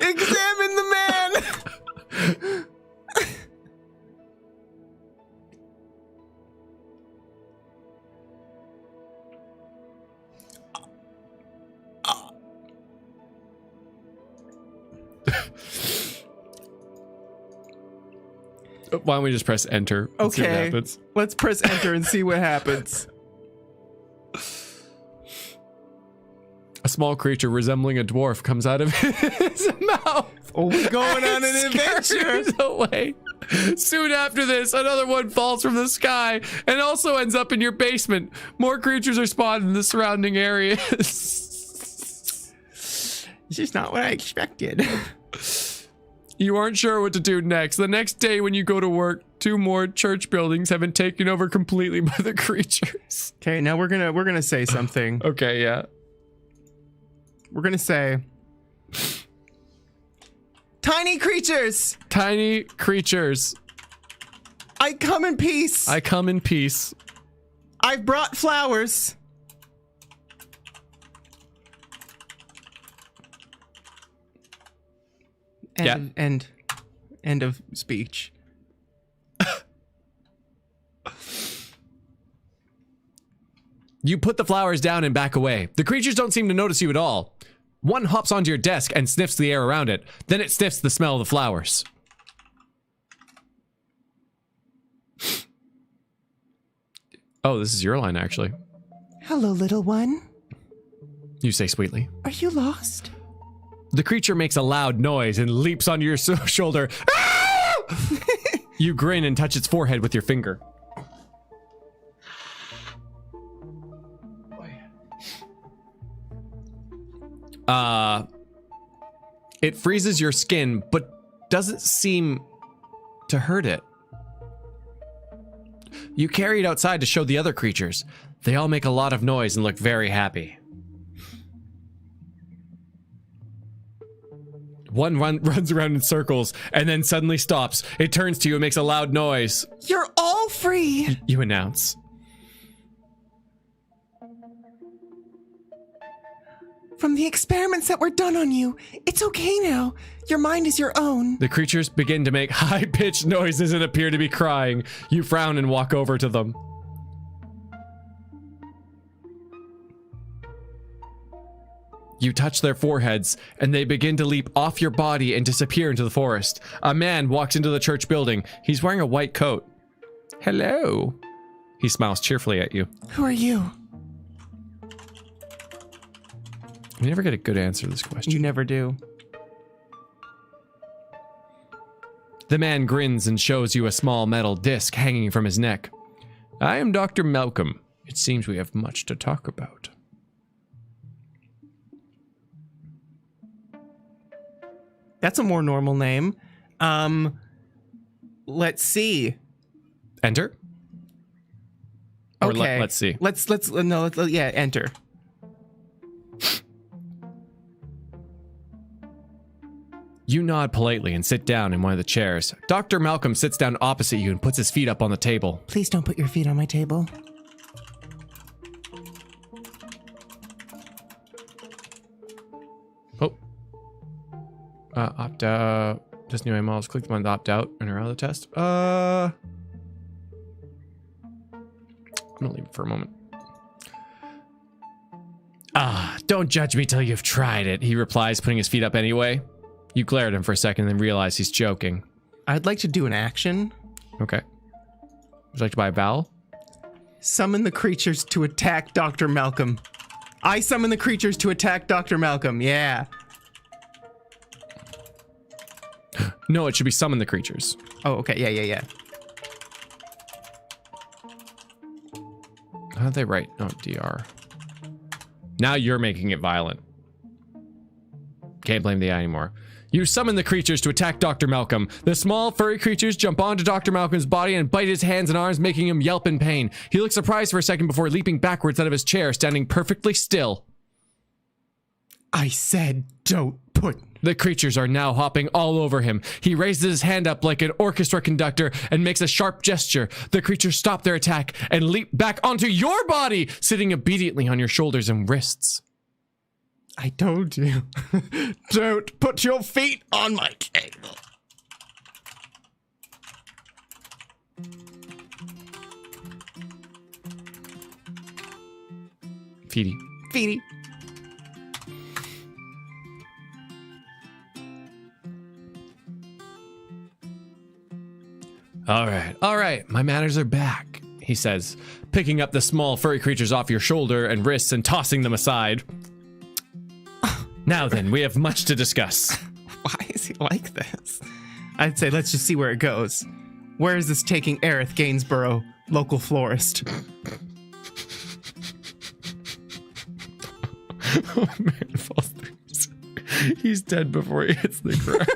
Examine the man. Why don't we just press enter? And see what Okay, happens? let's press enter and see what happens. A small creature resembling a dwarf comes out of his mouth. Oh, we're going on an adventure. Scatters away. Soon after this, another one falls from the sky and also ends up in your basement. More creatures are spawned in the surrounding areas. This is not what I expected. You aren't sure what to do next. The next day when you go to work, 2 more church buildings have been taken over completely by the creatures. Okay, now we're gonna say something. Okay, yeah. We're gonna say tiny creatures. Tiny creatures. I come in peace. I come in peace. I've brought flowers. End of speech. You put the flowers down and back away. The creatures don't seem to notice you at all. One hops onto your desk and sniffs the air around it. Then it sniffs the smell of the flowers. Oh, this is your line, actually. Hello, little one. You say sweetly. Are you lost? The creature makes a loud noise and leaps onto your shoulder. You grin and touch its forehead with your finger. It freezes your skin, but doesn't seem to hurt it. You carry it outside to show the other creatures. They all make a lot of noise and look very happy. One runs around in circles and then suddenly stops. It turns to you and makes a loud noise. You're all free. You announce. From the experiments that were done on you, it's okay now. Your mind is your own. The creatures begin to make high-pitched noises and appear to be crying. You frown and walk over to them. You touch their foreheads, and they begin to leap off your body and disappear into the forest. A man walks into the church building. He's wearing a white coat. Hello. He smiles cheerfully at you. Who are you? We never get a good answer to this question. You never do. The man grins and shows you a small metal disc hanging from his neck. I am Dr. Malcolm. It seems we have much to talk about. That's a more normal name. Let's see. Enter? Or Okay. let's see. Let's enter. You nod politely and sit down in one of the chairs. Dr. Malcolm sits down opposite you and puts his feet up on the table. Please don't put your feet on my table. Oh. Opt out. Just new models. Click the one to opt out and around the test. I'm gonna leave it for a moment. Don't judge me till you've tried it, he replies, putting his feet up anyway. You glare at him for a second and then realize he's joking. I'd like to do an action. Okay. Would you like to buy a vowel? Summon the creatures to attack Dr. Malcolm. I summon the creatures to attack Dr. Malcolm. Yeah. No, it should be summon the creatures. Oh, okay. Yeah. How did they write? Oh, DR. Now you're making it violent. Can't blame the AI anymore. You summon the creatures to attack Dr. Malcolm. The small, furry creatures jump onto Dr. Malcolm's body and bite his hands and arms, making him yelp in pain. He looks surprised for a second before leaping backwards out of his chair, standing perfectly still. I said don't put. The creatures are now hopping all over him. He raises his hand up like an orchestra conductor and makes a sharp gesture. The creatures stop their attack and leap back onto your body, sitting obediently on your shoulders and wrists. I told you. Don't put your feet on my table. Feety. Feety. All right, my manners are back, he says, picking up the small furry creatures off your shoulder and wrists and tossing them aside. Now then, we have much to discuss. Why is he like this? I'd say let's just see where it goes. Where is this taking Aerith Gainsborough, local florist? Oh man, falls through. He's dead before he hits the ground.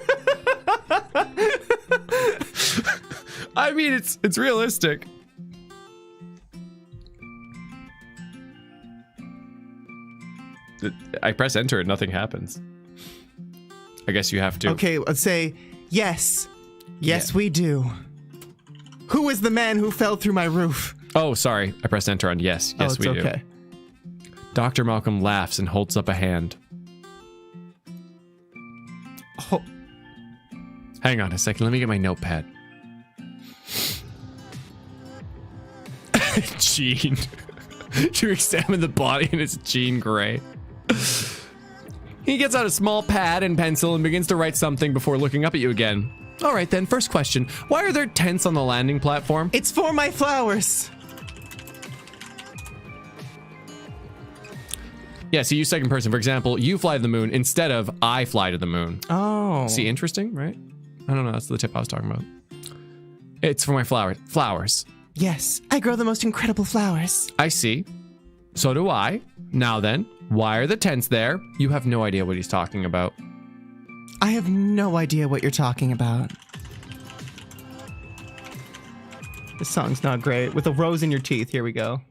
I mean, it's realistic. I press enter and nothing happens. I guess you have to. Okay, let's say yes. Yes, Yeah. we do. Who is the man who fell through my roof? Oh, sorry. I pressed enter on yes. Yes, we do. Okay. Dr. Malcolm laughs and holds up a hand. Oh, Hang on a second. Let me get my notepad. Jean. To examine the body and it's Jean Grey. He gets out a small pad and pencil and begins to write something before looking up at you again. All right then, first question. Why are there tents on the landing platform? it's for my flowers. Yeah, so you second person. For example, you fly to the moon instead of I fly to the moon. Oh. See, interesting, right? I don't know. That's the tip I was talking about. It's for my flowers. Yes, I grow the most incredible flowers. I see. So do I. Now then, why are the tents there? You have no idea what he's talking about. I have no idea what you're talking about. This song's not great. With a rose in your teeth, here we go.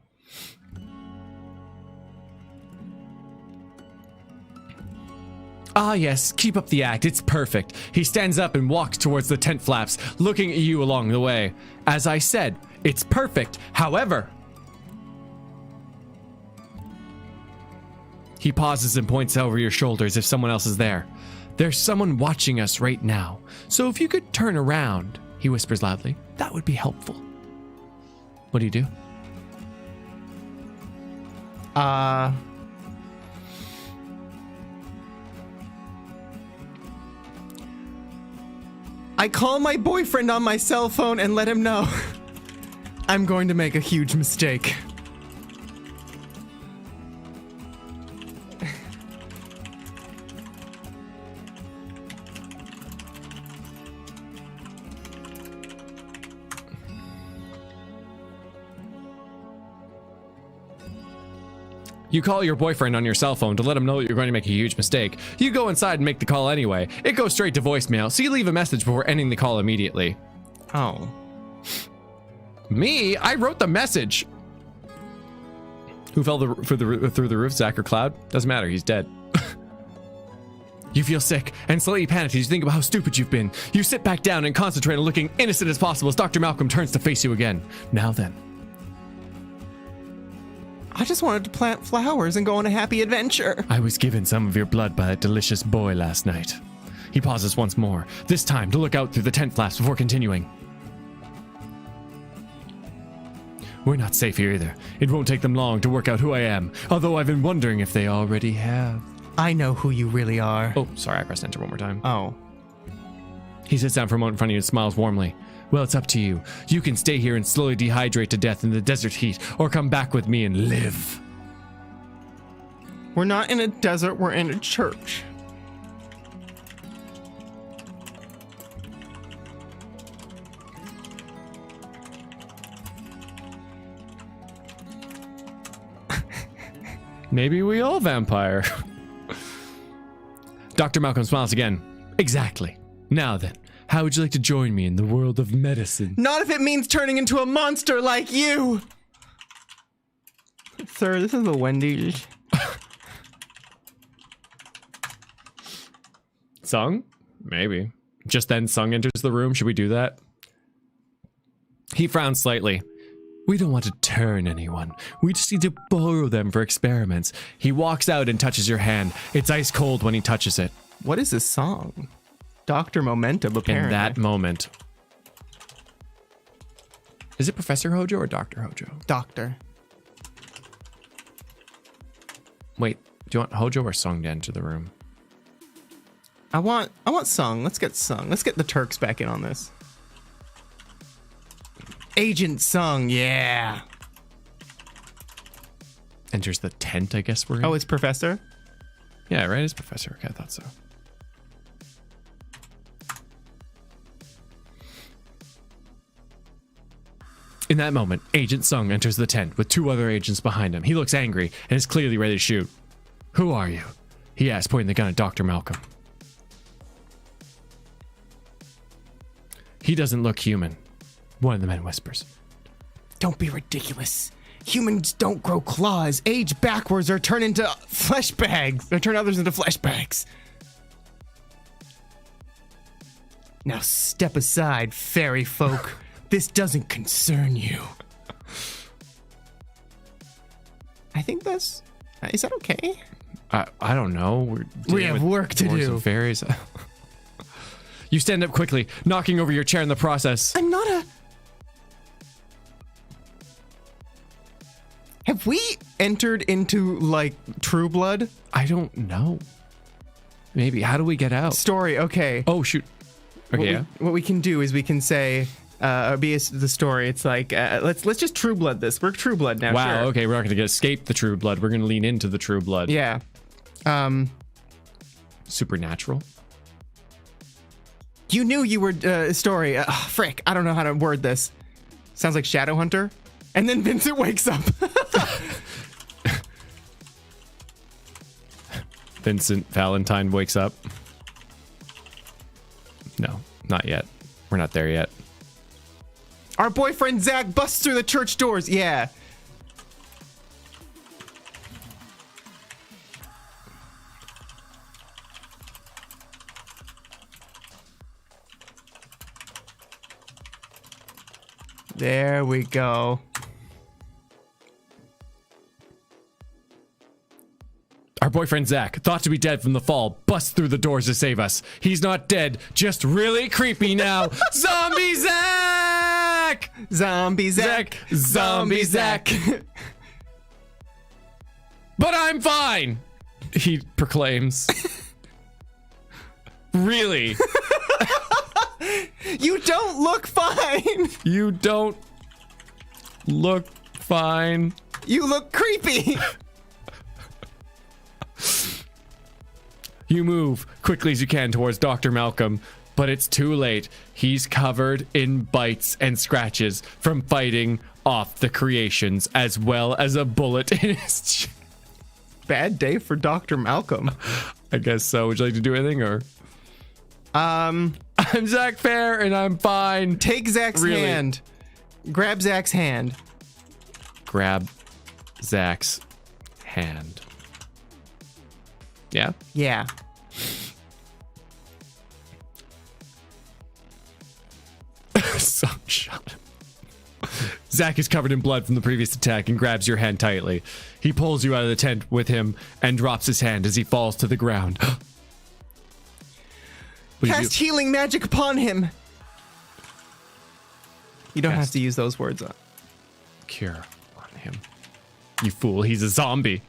Ah, yes, keep up the act. It's perfect. He stands up and walks towards the tent flaps, looking at you along the way. As I said, it's perfect. However, he pauses and points over your shoulders if someone else is there. There's someone watching us right now. So if you could turn around, he whispers loudly, that would be helpful. What do you do? I call my boyfriend on my cell phone and let him know I'm going to make a huge mistake. You call your boyfriend on your cell phone to let him know that you're going to make a huge mistake. You go inside and make the call anyway. It goes straight to voicemail, so you leave a message before ending the call immediately. Oh. Me? I wrote the message. Who fell through the roof, Zach or Cloud? Doesn't matter, he's dead. You feel sick and slightly panicked as you think about how stupid you've been. You sit back down and concentrate on looking innocent as possible as Dr. Malcolm turns to face you again. Now then. I just wanted to plant flowers and go on a happy adventure. I was given some of your blood by that delicious boy last night. He pauses once more, this time to look out through the tent flaps before continuing. We're not safe here either. It won't take them long to work out who I am, although I've been wondering if they already have. I know who you really are. Oh, sorry, I pressed enter one more time. Oh. He sits down for a moment in front of you and smiles warmly. Well, it's up to you. You can stay here and slowly dehydrate to death in the desert heat, or come back with me and live. We're not in a desert, we're in a church. Maybe we all vampire. Dr. Malcolm smiles again. Exactly. Now then, how would you like to join me in the world of medicine? Not if it means turning into a monster like you! Sir, this is a Wendy's. Sung? Maybe. Just then Sung enters the room. Should we do that? He frowns slightly. We don't want to turn anyone. We just need to borrow them for experiments. He walks out and touches your hand. It's ice cold when he touches it. What is this song? Dr. Momentum, apparently. In that moment. Is it Professor Hojo or Dr. Hojo? Doctor. Wait, do you want Hojo or Sung to enter the room? I want Sung. Let's get Sung. Let's get the Turks back in on this. Agent Sung, yeah. Enters the tent, I guess we're in. Oh, it's Professor? Yeah, right? It's Professor. Okay, I thought so. In that moment, Agent Sung enters the tent with 2 other agents behind him. He looks angry and is clearly ready to shoot. Who are you? He asks, pointing the gun at Dr. Malcolm. He doesn't look human. One of the men whispers. Don't be ridiculous. Humans don't grow claws, age backwards, or turn into flesh bags. Or turn others into flesh bags. Now step aside, fairy folk. This doesn't concern you. I think that's... Is that okay? I don't know. We have work to dwarves do. And fairies. You stand up quickly, knocking over your chair in the process. I'm not a... Have we entered into, like, True Blood? I don't know. Maybe. How do we get out? Story, okay. Oh, shoot. Okay, yeah. What we can do is we can say... the story. It's like let's just True Blood this. We're True Blood now. Wow. Sure. Okay, we're not going to escape the True Blood. We're going to lean into the True Blood. Yeah. Supernatural. You knew you were story. Frick. I don't know how to word this. Sounds like Shadowhunter. And then Vincent wakes up. Vincent Valentine wakes up. No, not yet. We're not there yet. Our boyfriend Zach busts through the church doors. Yeah. There we go. Our boyfriend Zach, thought to be dead from the fall, busts through the doors to save us. He's not dead, just really creepy now. Zombie Zach! Zombie Zach. Zombie Zach. But I'm fine, he proclaims. Really? You don't look fine. You don't look fine. You look creepy. You move quickly as you can towards Dr. Malcolm, but it's too late. He's covered in bites and scratches from fighting off the creations, as well as a bullet in his chest. Bad day for Dr. Malcolm. I guess so. Would you like to do anything, or? I'm Zach Fair, and I'm fine. Take Zach's hand. Grab Zach's hand. Grab Zach's hand. Yeah? Yeah. Some shot. Zach is covered in blood from the previous attack and grabs your hand tightly. He pulls you out of the tent with him and drops his hand as he falls to the ground. Cast healing magic upon him. You don't have to use those words. Cure on him. You fool, he's a zombie.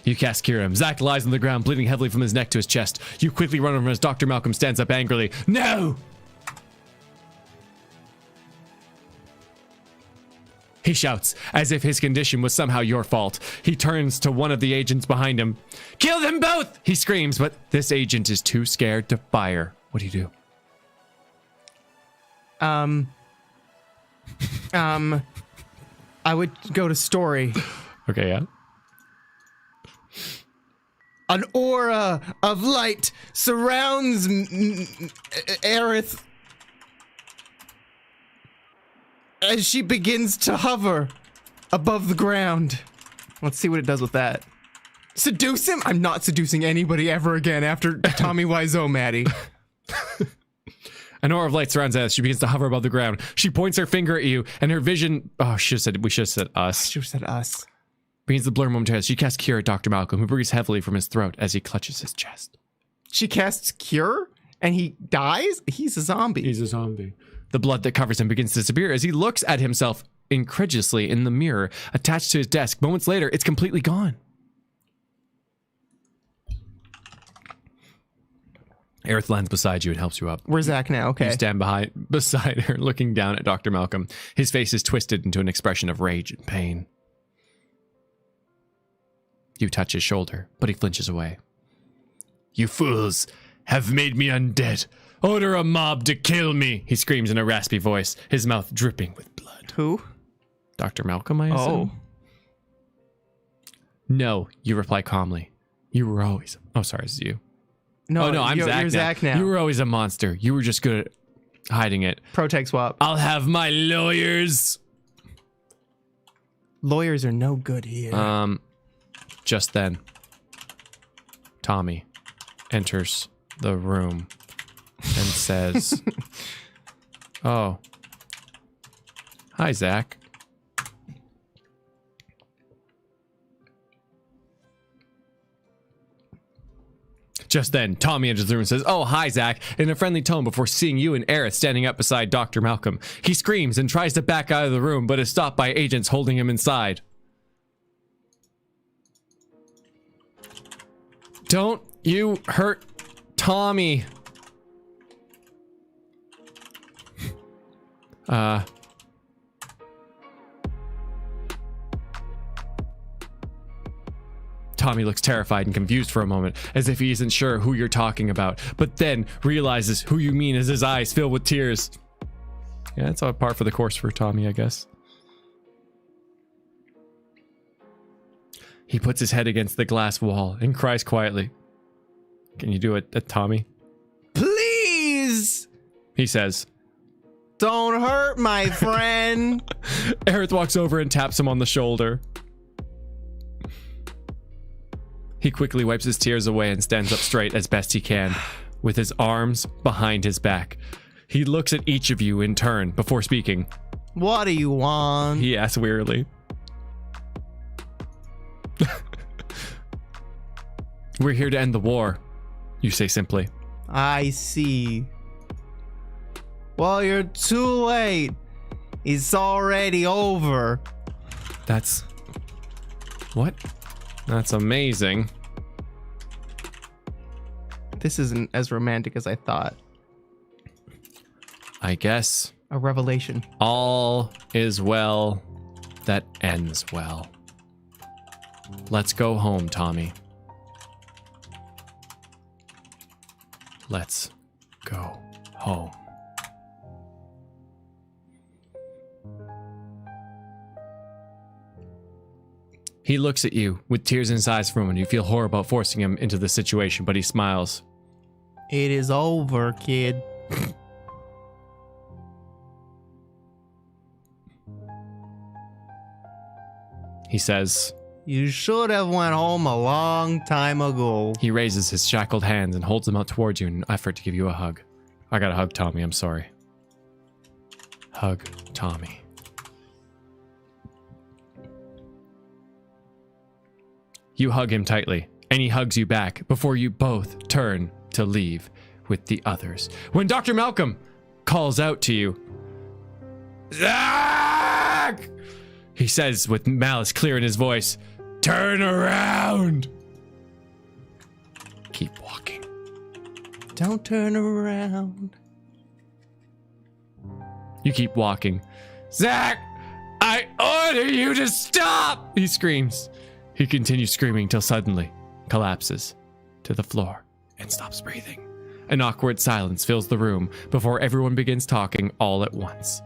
You cast cure him. Zach lies on the ground, bleeding heavily from his neck to his chest. You quickly run over as Dr. Malcolm stands up angrily. No! He shouts, as if his condition was somehow your fault. He turns to one of the agents behind him. Kill them both! He screams, but this agent is too scared to fire. What do you do? I would go to story. Okay, yeah. An aura of light surrounds Aerith as she begins to hover above the ground. Let's see what it does with that. Seduce him? I'm not seducing anybody ever again after Tommy Wiseau, Maddie. An aura of light surrounds us. She begins to hover above the ground. She points her finger at you, and her vision... Oh, we should have said us. She said us. Begins to blur momentarily. She casts cure at Dr. Malcolm, who breathes heavily from his throat as he clutches his chest. She casts cure, and he dies? He's a zombie. He's a zombie. The blood that covers him begins to disappear as he looks at himself incredulously in the mirror attached to his desk. Moments later, it's completely gone. Aerith lands beside you and helps you up. Where's Zach now? You Okay. stand beside her, looking down at Dr. Malcolm. His face is twisted into an expression of rage and pain. You touch his shoulder, but he flinches away. You fools have made me undead. Order a mob to kill me, he screams in a raspy voice, his mouth dripping with blood. Who? Dr. Malcolm, I assume? Oh. No, you reply calmly. You were always... Oh, sorry, this is you. No, Oh, no, I'm Zach, you're Zach now. You were always a monster. You were just good at hiding it. Protect swap. I'll have my lawyers. Lawyers are no good here. Just then, Tommy enters the room and says, "Oh, hi, Zach." Just then, Tommy enters the room and says, "Oh, hi, Zach," in a friendly tone before seeing you and Aerith standing up beside Dr. Malcolm. He screams and tries to back out of the room, but is stopped by agents holding him inside. Don't you hurt Tommy. Tommy looks terrified and confused for a moment, as if he isn't sure who you're talking about, but then realizes who you mean as his eyes fill with tears. Yeah, that's all par for the course for Tommy, I guess. He puts his head against the glass wall and cries quietly. Can you do it, Tommy? Please! He says. Don't hurt my friend. Aerith walks over and taps him on the shoulder. He quickly wipes his tears away and stands up straight as best he can, with his arms behind his back. He looks at each of you in turn before speaking. What do you want? He asks wearily. We're here to end the war, you say simply. I see. Well, you're too late. It's already over. That's... What? That's amazing. This isn't as romantic as I thought. I guess A revelation. all is well that ends well. Let's go home, Tommy. Let's go home. He looks at you with tears in his eyes for a moment. You feel horrible about forcing him into the situation, but he smiles. It is over, kid. He says, You should have went home a long time ago. he raises his shackled hands and holds them out towards you in an effort to give you a hug. I gotta hug Tommy, I'm sorry. Hug Tommy. You hug him tightly, and he hugs you back before you both turn to leave with the others. When Dr. Malcolm calls out to you, Zach! He says with malice clear in his voice, turn around! Keep walking. Don't turn around. You keep walking. Zach! I order you to stop! He screams. He continues screaming till suddenly collapses to the floor and stops breathing. An awkward silence fills the room before everyone begins talking all at once.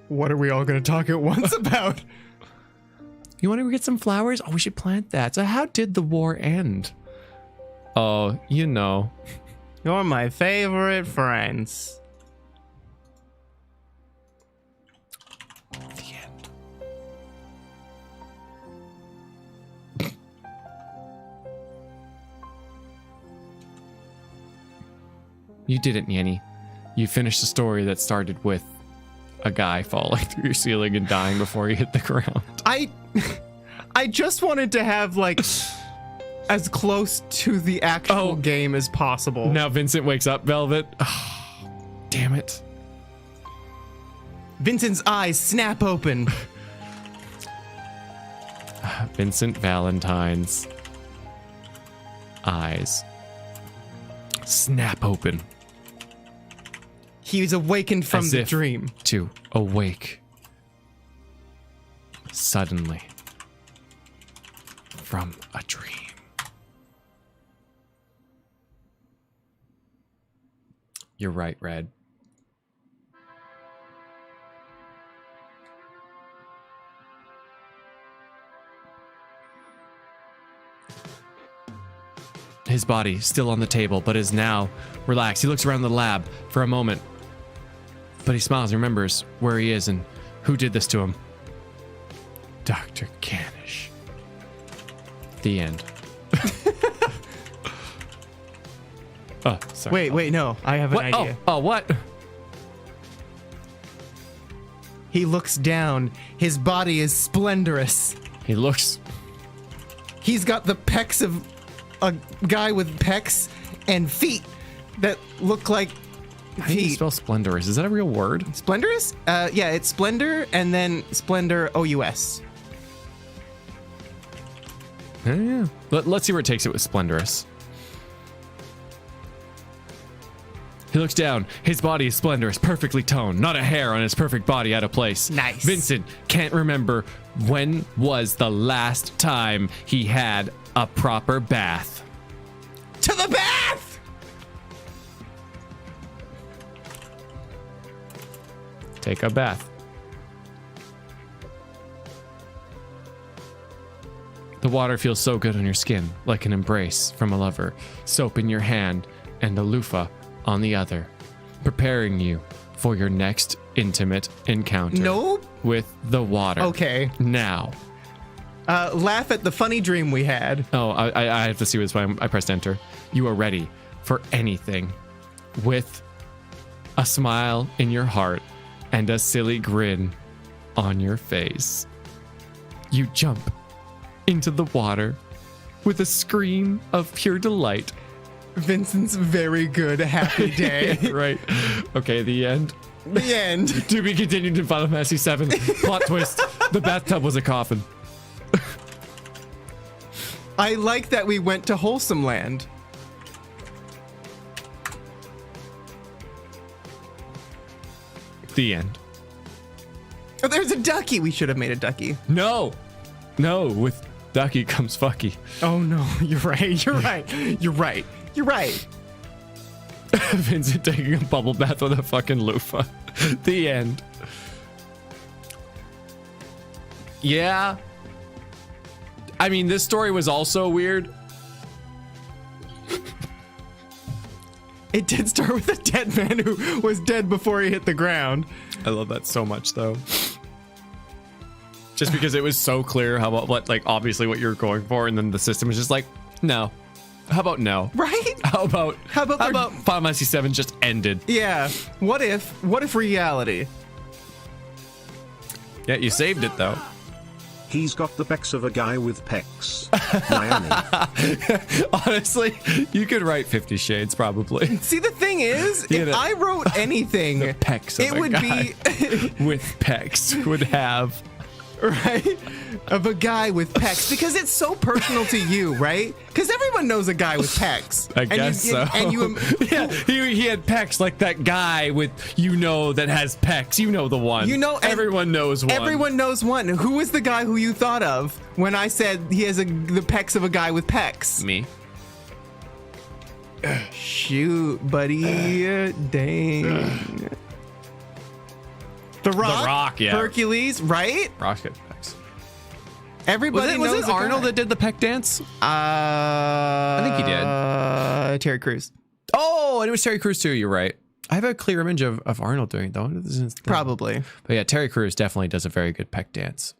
What are we all going to talk at once about? You want to go get some flowers? Oh, we should plant that. So how did the war end? Oh, you know. You're my favorite friends. The end. You did it, Nyanny. You finished the story that started with a guy falling through your ceiling and dying before he hit the ground. I just wanted to have like as close to the actual game as possible. Now Vincent wakes up, Velvet. Oh, damn it. Vincent's eyes snap open. Vincent Valentine's eyes snap open. He was awakened from As the if dream. to awake suddenly from a dream. You're right, Red. His body still on the table, but is now relaxed. He looks around the lab for a moment, but he smiles and remembers where he is and who did this to him. Dr. Canish. The end. Oh, sorry. Wait, no. I have an What? idea. Oh, what? He looks down. His body is splendorous. He looks. He's got the pecs of a guy with pecs and feet that look like How do you feet. spell splendorous? Is that a real word? Splendorous? Yeah, it's splendor and then splendor OUS. Yeah. Let's see where it takes it with splendorous. He looks down. His body is splendorous, perfectly toned. Not a hair on his perfect body out of place. Nice. Vincent can't remember when was the last time he had a proper bath. To the bath! Take a bath. The water feels so good on your skin, like an embrace from a lover. Soap in your hand and a loofah on the other, preparing you for your next intimate encounter. Nope. With the water. Okay. Now. Laugh at the funny dream we had. Oh, I have to see what's why I pressed enter. You are ready for anything with a smile in your heart and a silly grin on your face. You jump into the water with a scream of pure delight. Vincent's very good happy day. Right. Okay, the end. The end. To be continued in Final Fantasy VII. Plot twist. The bathtub was a coffin. I like that we went to Wholesome Land. The end. Oh, there's a ducky. We should have made a ducky. No, with Ducky comes Fucky. Oh no, you're right. You're right. You're right. You're right. Vincent taking a bubble bath with a fucking loofah. The end. Yeah. I mean, this story was also weird. It did start with a dead man who was dead before he hit the ground. I love that so much, though. Just because it was so clear how what like obviously what you're going for, and then the system was just like, no. How about no? Right? How about Final Fantasy VII just ended? Yeah. What if reality? Yeah, you saved it though. He's got the pecs of a guy with pecs. Miami. Honestly, you could write 50 Shades probably. See, the thing is, Yeah, if I wrote anything, Pecs of it a would guy be with pecs would have. right of a guy with pecs, because it's so personal to you, right? Because everyone knows a guy with pecs. I guess so. And you, yeah, he had pecs like that guy with that has pecs. You know the one. You know, and everyone knows one. everyone knows one. Who was the guy who you thought of when I said he has the pecs of a guy with pecs? Me. Shoot, buddy. Dang. The Rock, yeah. Hercules, right? Rocket pecs. Everybody Was knows it Arnold that did the peck dance? I think he did. Terry Crews. Oh, and it was Terry Crews too. You're right. I have a clear image of Arnold doing it though. Probably. But yeah, Terry Crews definitely does a very good peck dance.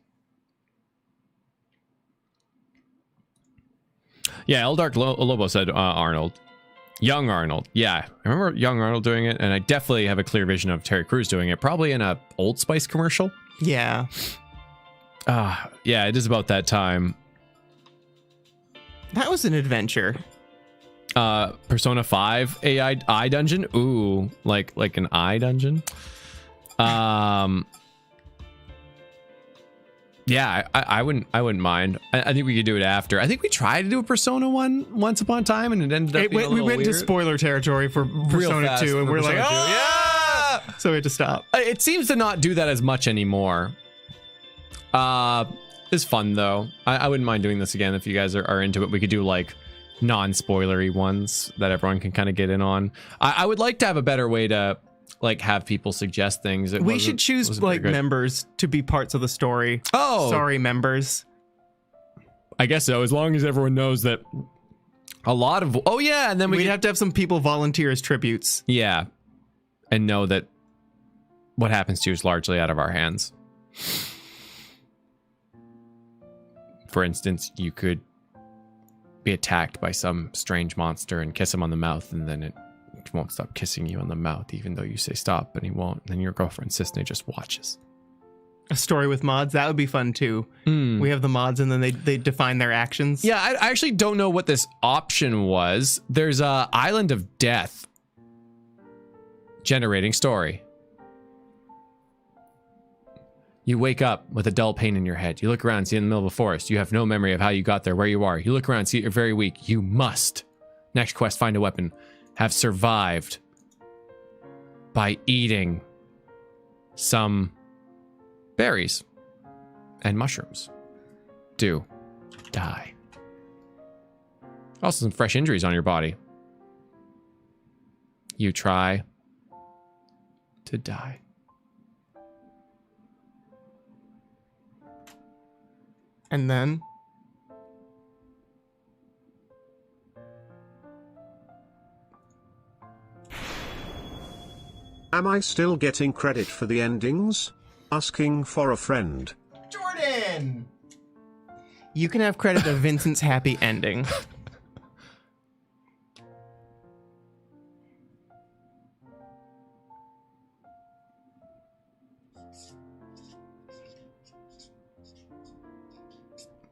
Yeah, Eldark Lobo said Arnold. Young Arnold. Yeah, I remember young Arnold doing it, and I definitely have a clear vision of Terry Crews doing it, probably in a Old Spice commercial. Yeah. Yeah, it is about that time. That was an adventure. Persona 5 AI eye dungeon. Ooh, like an eye dungeon. Yeah, I wouldn't mind. I think we could do it after. I think we tried to do a Persona 1 once upon a time, and it ended up being a we little went to weird. spoiler territory for Persona fast 2, and for we're like, Persona 2. oh! Yeah! So we had to stop. It seems to not do that as much anymore. It's fun though. I wouldn't mind doing this again if you guys are into it. We could do like non-spoilery ones that everyone can kind of get in on. I would like to have a better way to like have people suggest things. We should choose like members to be parts of the story. Oh, sorry, members. I guess so. As long as everyone knows that a lot of. Oh yeah, and then we'd have to have some people volunteer as tributes. Yeah, and know that what happens to you is largely out of our hands. For instance, you could be attacked by some strange monster and kiss him on the mouth, and then it won't stop kissing you on the mouth, even though you say stop, and he won't. And then your girlfriend insists, and he just watches. A story with mods, that would be fun too. We have the mods, and then they define their actions. Yeah, I actually don't know what this option was. There's a Island of Death. Generating story. You wake up with a dull pain in your head. You look around and see in the middle of a forest. You have no memory of how you got there, where you are. You look around and see you're very weak. You must. Next quest, find a weapon. Have survived by eating some berries and mushrooms. Do die. Also some fresh injuries on your body. You try to die. And then am I still getting credit for the endings? Asking for a friend. Jordan! You can have credit of Vincent's happy ending.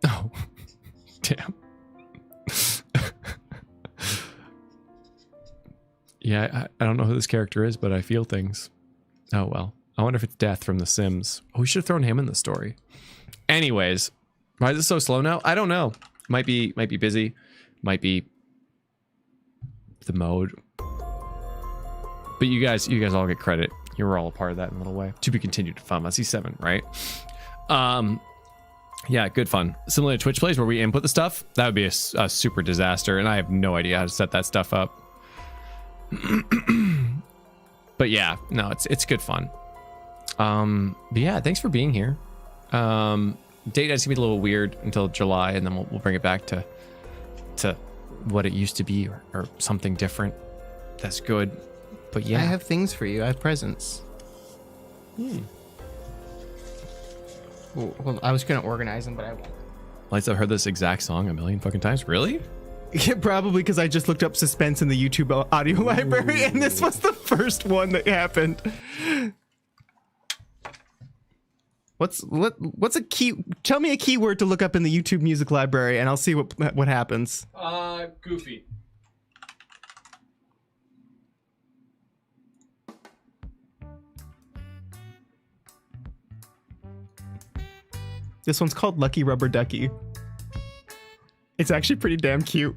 Oh, damn. Yeah, I don't know who this character is, but I feel things. Oh, well. I wonder if it's Death from The Sims. Oh, we should have thrown him in the story. Anyways, why is it so slow now? I don't know. Might be busy. Might be the mode. But you guys all get credit. You were all a part of that in a little way. To be continued fun. That's C7, right? Yeah, good fun. Similar to Twitch plays where we input the stuff, that would be a super disaster, and I have no idea how to set that stuff up. But yeah, no, it's good fun. But yeah, thanks for being here. Date is gonna be a little weird until July, and then we'll bring it back to what it used to be or something different. That's good. But yeah, I have things for you. I have presents. Well, I was gonna organize them, but I won't. Lights, I've heard this exact song a million fucking times. Really? Yeah, probably because I just looked up suspense in the YouTube audio library, and this was the first one that happened. What's a key? Tell me a keyword to look up in the YouTube music library, and I'll see what happens. Goofy. This one's called Lucky Rubber Ducky. It's actually pretty damn cute.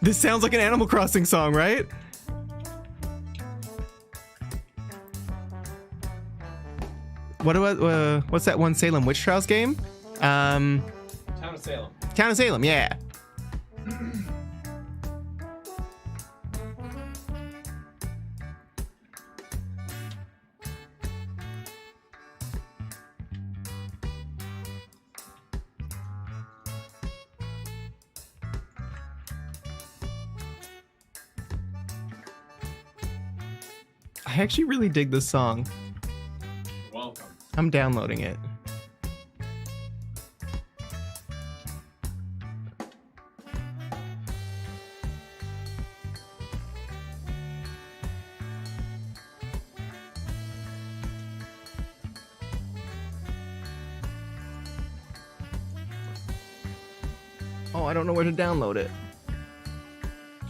This sounds like an Animal Crossing song, right? What's that one Salem Witch Trials game? Town of Salem. Town of Salem, yeah. I actually really dig this song. Welcome. I'm downloading it. Oh, I don't know where to download it.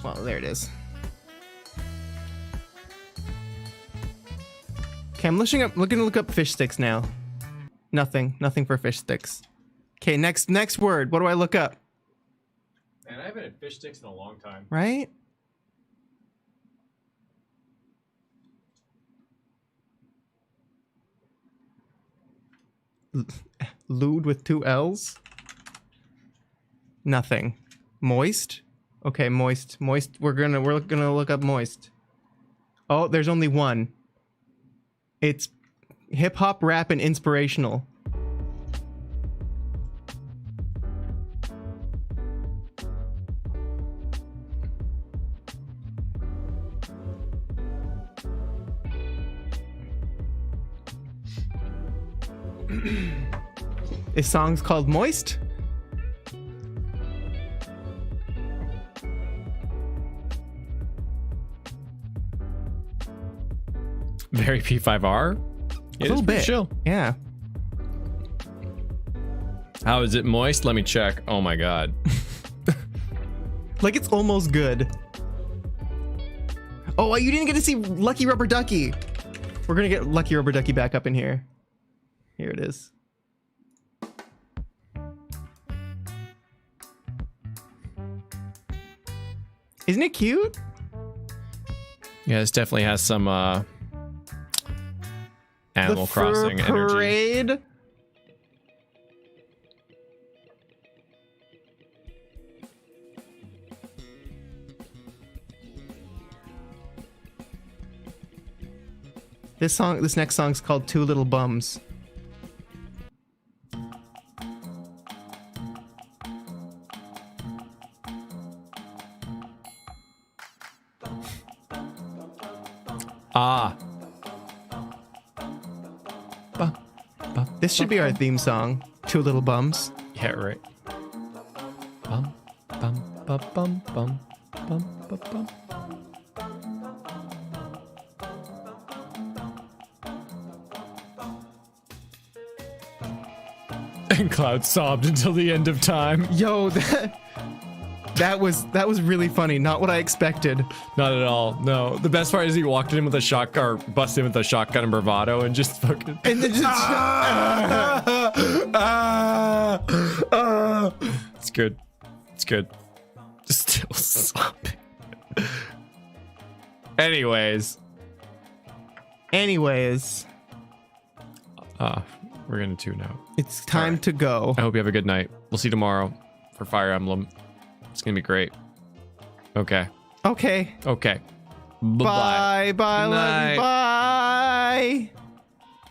Well, there it is. Okay, I'm looking to look up fish sticks now. Nothing for fish sticks. Okay, next word. What do I look up? Man, I haven't had fish sticks in a long time. Right? Lewd with 2 L's? Nothing. Moist? Okay, moist. We're gonna look up moist. Oh, there's only one. It's hip hop, rap, and inspirational. This song's called Moist. Very P5R. A little bit. Chill. Yeah. How is it moist? Let me check. Oh my god. Like it's almost good. Oh, you didn't get to see Lucky Rubber Ducky. We're gonna get Lucky Rubber Ducky back up in here. Here it is. Isn't it cute? Yeah, this definitely has some Animal Crossing energy. Parade. This next song's called Two Little Bums. Ah. This should be our theme song. Two Little Bums. Yeah, right. Bum, bum, bum, bum, bum, bum, bum, bum. And Cloud sobbed until the end of time. Yo, that was really funny. Not what I expected. Not at all. No. The best part is he walked in with a shotgun, or busted in with a shotgun and bravado, and just fucking. And then just. It's good. It's good. Still sobbing. Anyways. We're gonna tune out. It's time to go. I hope you have a good night. We'll see you tomorrow for Fire Emblem. It's gonna be great. Okay. Okay. Okay. Bye-bye. Bye. Bye. Good Love you. night. Bye.